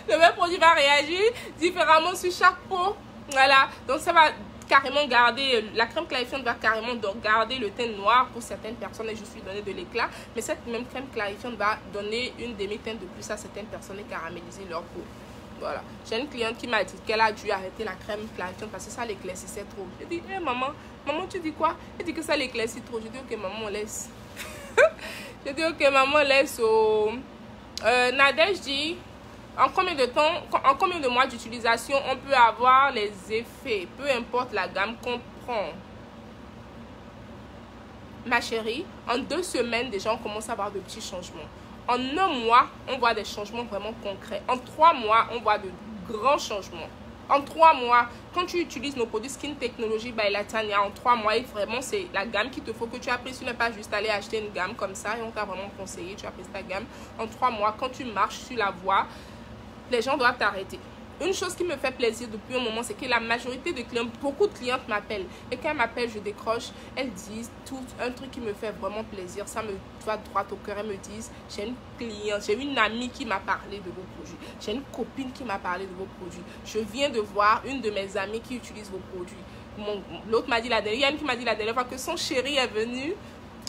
Le même produit va réagir différemment sur chaque peau. Voilà, donc ça va carrément garder, la crème clarifiante va carrément donc garder le teint noir pour certaines personnes et je suis donné de l'éclat. Mais cette même crème clarifiante va donner une demi-teinte de plus à certaines personnes et caraméliser leur peau. Voilà, j'ai une cliente qui m'a dit qu'elle a dû arrêter la crème clarifiante parce que ça l'éclaircissait trop. J'ai dit, hey, maman tu dis quoi? Elle dit que ça l'éclaircit trop. J'ai dit, ok maman, on laisse. J'ai dit, ok maman, laisse. Nadège dit, en combien de mois d'utilisation on peut avoir les effets? Peu importe la gamme qu'on prend. Ma chérie, en 2 semaines déjà on commence à avoir de petits changements. En 1 mois, on voit des changements vraiment concrets. En 3 mois, on voit de grands changements. En 3 mois, quand tu utilises nos produits Skin Technology by Latanya, en 3 mois, et vraiment, c'est la gamme qu'il te faut que tu as pris. Tu n'es pas juste allé acheter une gamme comme ça et on t'a vraiment conseillé, tu as pris ta gamme. En 3 mois, quand tu marches sur la voie, les gens doivent t'arrêter. Une chose qui me fait plaisir depuis un moment, c'est que la majorité de clients, beaucoup de clientes m'appellent. Et quand elles m'appellent, je décroche, elles disent tout un truc qui me fait vraiment plaisir. Ça me va droit au cœur. Elles me disent, j'ai une cliente, j'ai une amie qui m'a parlé de vos produits. J'ai une copine qui m'a parlé de vos produits. Je viens de voir une de mes amies qui utilise vos produits. L'autre m'a dit la dernière, il y a une qui m'a dit la dernière fois que son chéri est venu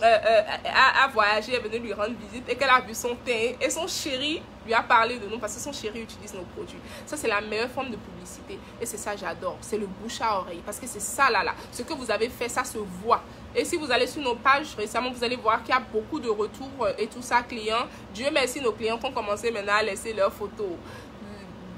à voyager, est venu lui rendre visite et qu'elle a vu son teint et son chéri lui a parlé de nous parce que son chéri utilise nos produits. Ça c'est la meilleure forme de publicité et c'est ça j'adore, c'est le bouche à oreille parce que c'est ça là, ce que vous avez fait, ça se voit. Et si vous allez sur nos pages récemment, vous allez voir qu'il y a beaucoup de retours et tout ça clients. Dieu merci, nos clients ont commencé maintenant à laisser leurs photos.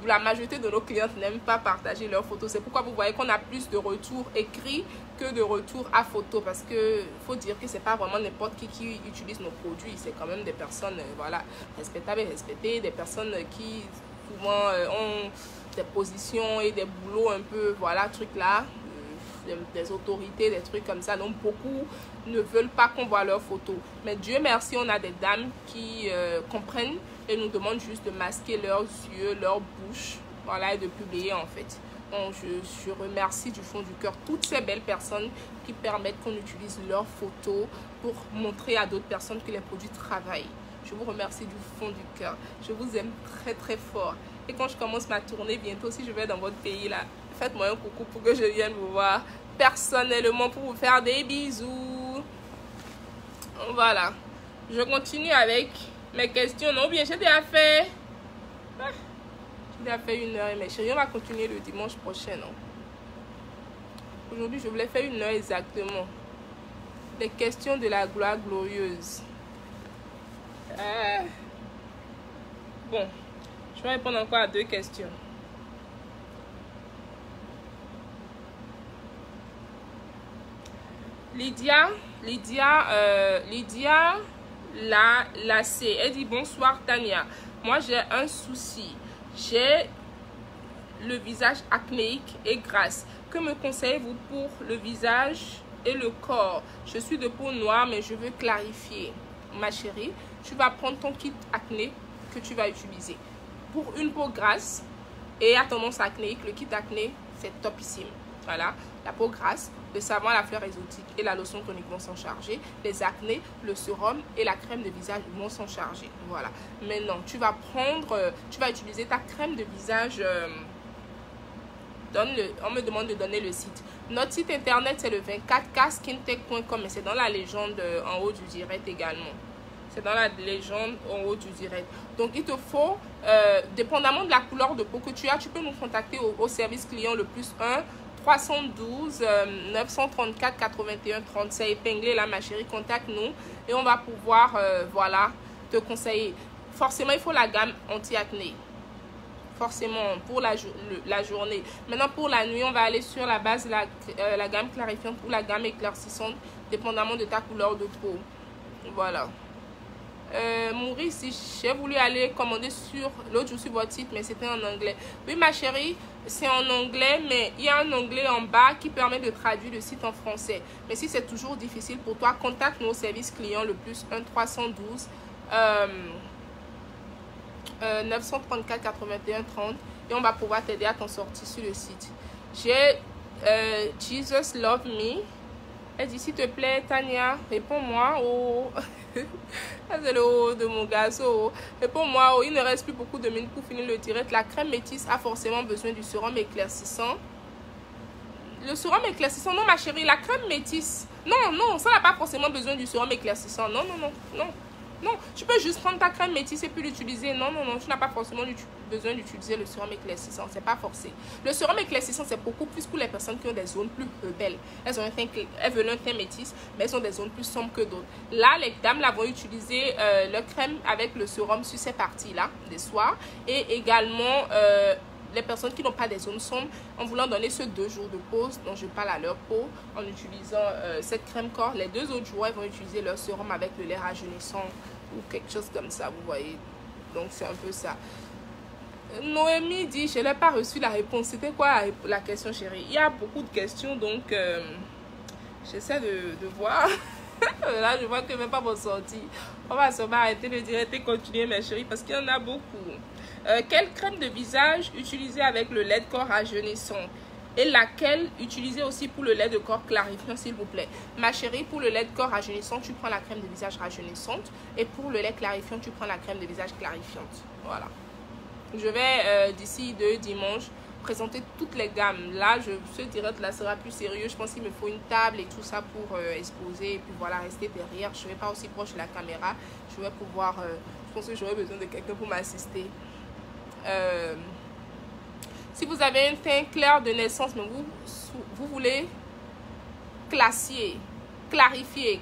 La majorité de nos clientes n'aiment pas partager leurs photos. C'est pourquoi vous voyez qu'on a plus de retours écrits que de retours à photo. Parce que faut dire que c'est pas vraiment n'importe qui utilise nos produits. C'est quand même des personnes voilà, respectables et respectées. Des personnes qui souvent ont des positions et des boulots un peu, voilà, trucs là. Des autorités, des trucs comme ça. Donc beaucoup ne veulent pas qu'on voit leurs photos. Mais Dieu merci, on a des dames qui comprennent et nous demandent juste de masquer leurs yeux, leur bouche, voilà, et de publier en fait. Donc je remercie du fond du cœur toutes ces belles personnes qui permettent qu'on utilise leurs photos pour montrer à d'autres personnes que les produits travaillent. Je vous remercie du fond du cœur. Je vous aime très très fort. Et quand je commence ma tournée, bientôt si je vais dans votre pays là, faites-moi un coucou pour que je vienne vous voir personnellement pour vous faire des bisous. Voilà. Je continue avec mes questions. Non, bien, j'ai déjà fait... J'ai déjà fait 1 heure. Mais chérie, on va continuer le dimanche prochain. Aujourd'hui, je voulais faire 1 heure exactement. Les questions de la gloire glorieuse. Bon, je vais répondre encore à 2 questions. Lydia Lacé, elle dit bonsoir Tania, moi j'ai un souci, j'ai le visage acnéique et grasse, que me conseillez-vous pour le visage et le corps? Je suis de peau noire mais je veux clarifier. Ma chérie, tu vas prendre ton kit acné que tu vas utiliser pour une peau grasse et à tendance acnéique. Le kit acné c'est topissime. Voilà, la peau grasse, le savon à la fleur exotique et la lotion tonique vont s'en charger. Les acnés, le sérum et la crème de visage vont s'en charger. Voilà. Maintenant, tu vas utiliser ta crème de visage. On me demande de donner le site. Notre site internet, c'est le 24kskintech.com et c'est dans la légende en haut du direct également. C'est dans la légende en haut du direct. Donc, il te faut, dépendamment de la couleur de peau que tu as, tu peux nous contacter au service client le +1 312 934 81 30. C'est épinglé là, ma chérie. Contacte-nous et on va pouvoir, voilà, te conseiller. Forcément, il faut la gamme anti-acné. Forcément, pour la journée. Maintenant, pour la nuit, on va aller sur la base de la gamme clarifiante ou la gamme éclaircissante, dépendamment de ta couleur de peau. Voilà. Maurice, j'ai voulu aller commander sur l'autre jour sur votre site, mais c'était en anglais. Oui, ma chérie, c'est en anglais, mais il y a un onglet en bas qui permet de traduire le site en français. Mais si c'est toujours difficile pour toi, contacte-nous au service client le +1 312 934 81 30 et on va pouvoir t'aider à t'en sortir sur le site. J'ai Jesus Love Me. Elle dit, s'il te plaît, Tania, réponds-moi au... C'est le haut de mon gazon. Réponds-moi, il ne reste plus beaucoup de minutes pour finir le direct. La crème métisse a forcément besoin du sérum éclaircissant. Le sérum éclaircissant, non ma chérie, la crème métisse. Non, non, ça n'a pas forcément besoin du sérum éclaircissant. Non, non, non, non. Non, tu peux juste prendre ta crème métisse et puis l'utiliser. Non, non, non, tu n'as pas forcément besoin d'utiliser le sérum éclaircissant. C'est pas forcé. Le sérum éclaircissant, c'est beaucoup plus pour les personnes qui ont des zones plus belles. Elles veulent un teint métisse, mais elles ont des zones plus sombres que d'autres. Là, les dames là vont utiliser leur crème avec le sérum sur ces parties-là, des soirs. Et également, les personnes qui n'ont pas des zones sombres, en voulant donner ce 2 jours de pause dont je parle à leur peau, en utilisant cette crème corps, les 2 autres jours, elles vont utiliser leur sérum avec le lait rajeunissant ou quelque chose comme ça, vous voyez. Donc, c'est un peu ça. Noémie dit, je n'ai pas reçu la réponse. C'était quoi la question, chérie? Il y a beaucoup de questions, donc j'essaie de voir. Là, je vois que même pas vos sorties. On va seulement arrêter le direct et continuer, mes chéris, parce qu'il y en a beaucoup. Quelle crème de visage utiliser avec le lait de corps rajeunissant? Et laquelle utiliser aussi pour le lait de corps clarifiant, s'il vous plaît? Ma chérie, pour le lait de corps rajeunissant, tu prends la crème de visage rajeunissante. Et pour le lait clarifiant, tu prends la crème de visage clarifiante. Voilà. Je vais, d'ici 2 dimanches, présenter toutes les gammes. Là, ce direct là sera plus sérieux. Je pense qu'il me faut une table et tout ça pour exposer. Et puis voilà, rester derrière. Je ne vais pas aussi proche de la caméra. Je vais pouvoir... je pense que j'aurai besoin de quelqu'un pour m'assister. Si vous avez un teint clair de naissance, mais vous voulez clarifier,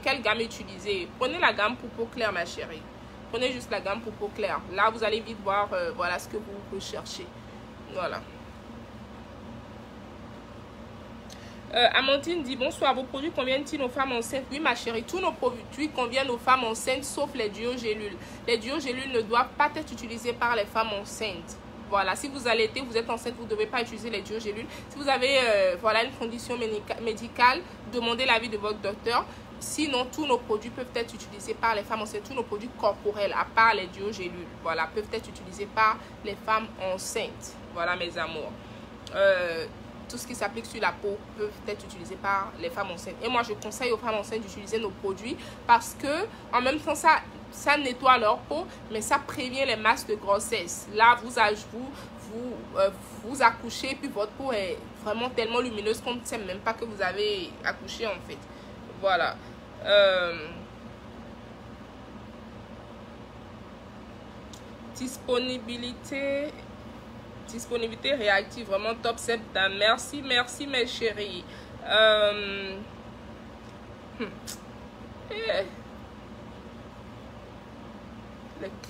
quelle gamme utiliser? Prenez la gamme pour peau claire, ma chérie. Prenez juste la gamme pour peau claire. Là, vous allez vite voir voilà ce que vous recherchez. Voilà. Amandine dit, bonsoir, vos produits conviennent-ils aux femmes enceintes? Oui, ma chérie, tous nos produits conviennent aux femmes enceintes, sauf les duogélules. Les duogélules ne doivent pas être utilisées par les femmes enceintes. Voilà, si vous allaitez, vous êtes enceinte, vous ne devez pas utiliser les duogélules. Si vous avez voilà, une condition médicale, demandez l'avis de votre docteur. Sinon, tous nos produits peuvent être utilisés par les femmes enceintes. Tous nos produits corporels, à part les duogélules, voilà, peuvent être utilisés par les femmes enceintes. Voilà, mes amours. Tout ce qui s'applique sur la peau peut être utilisé par les femmes enceintes. Et moi, je conseille aux femmes enceintes d'utiliser nos produits parce que, en même temps, ça nettoie leur peau, mais ça prévient les masses de grossesse. Là, vous accouchez, et puis votre peau est vraiment tellement lumineuse qu'on ne sait même pas que vous avez accouché, en fait. Voilà. Disponibilité réactive, vraiment top, cette dame. Merci, merci mes chéris.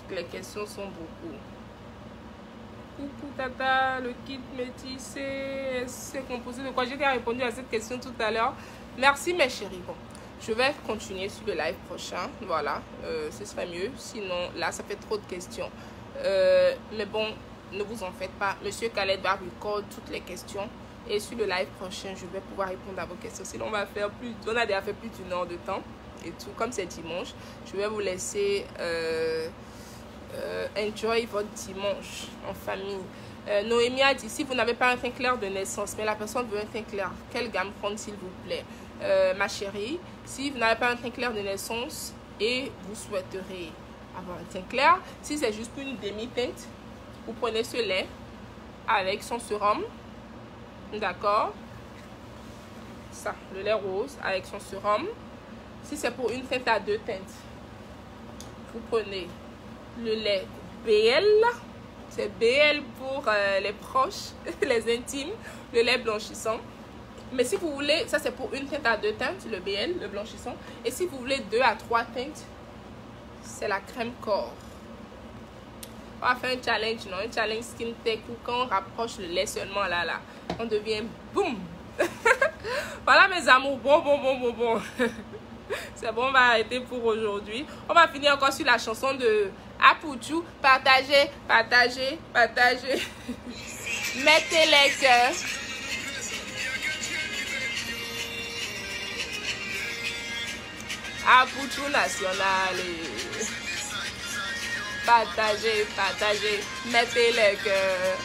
Les questions sont beaucoup. Coucou tata, le kit métissé, c'est composé de quoi? J'ai déjà répondu à cette question tout à l'heure. Merci mes chéris. Bon, je vais continuer sur le live prochain. Voilà, ce serait mieux. Sinon, là, ça fait trop de questions. Mais bon, ne vous en faites pas. Monsieur Khaled va record toutes les questions. Et sur le live prochain, je vais pouvoir répondre à vos questions. Sinon, on a déjà fait plus d'1 heure de temps. Et tout, comme c'est dimanche, je vais vous laisser enjoy votre dimanche en famille. Noémie a dit, si vous n'avez pas un teint clair de naissance, mais la personne veut un teint clair, quelle gamme prendre s'il vous plaît? Ma chérie, si vous n'avez pas un teint clair de naissance et vous souhaiterez avoir un teint clair, si c'est juste une demi-teinte, vous prenez ce lait avec son sérum, d'accord, ça, le lait rose avec son sérum. Si c'est pour une teinte à 2 teintes, vous prenez le lait BL. C'est BL pour les proches, les intimes, le lait blanchissant. Mais si vous voulez, ça c'est pour une teinte à 2 teintes, le BL, le blanchissant. Et si vous voulez 2 à 3 teintes, c'est la crème corps. On va faire un challenge, non? Un challenge skin tech où quand on rapproche le lait seulement là, on devient boum. Voilà mes amours, bon. C'est bon, on va arrêter pour aujourd'hui. On va finir encore sur la chanson de Apouchou. Partagez. Mettez les cœurs. Apouchou national. Partagez. Mettez les cœurs.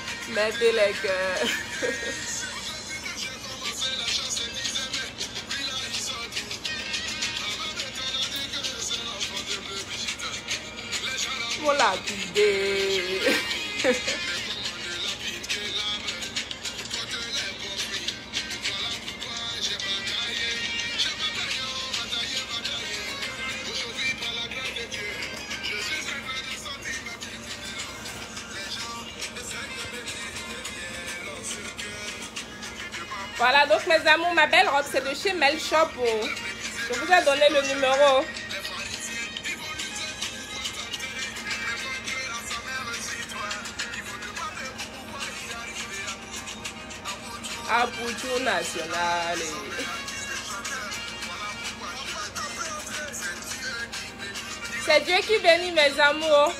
Pour la guider. Voilà, donc mes amours, ma belle robe, c'est de chez Mel Shop. Je vous ai donné le numéro. Apouchou national. C'est Dieu qui bénit mes amours.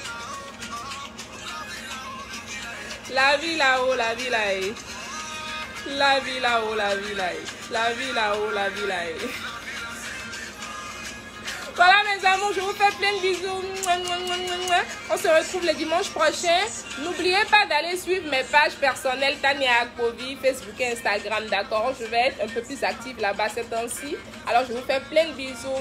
La vie là-haut, la vie là-haut. La vie là-haut, la vie là-haut. La vie là-haut, la vie là-haut. Voilà mes amours, je vous fais plein de bisous. On se retrouve le dimanche prochain. N'oubliez pas d'aller suivre mes pages personnelles Tania Akpovi, Facebook et Instagram, d'accord? Je vais être un peu plus active là-bas ces temps-ci. Alors je vous fais plein de bisous.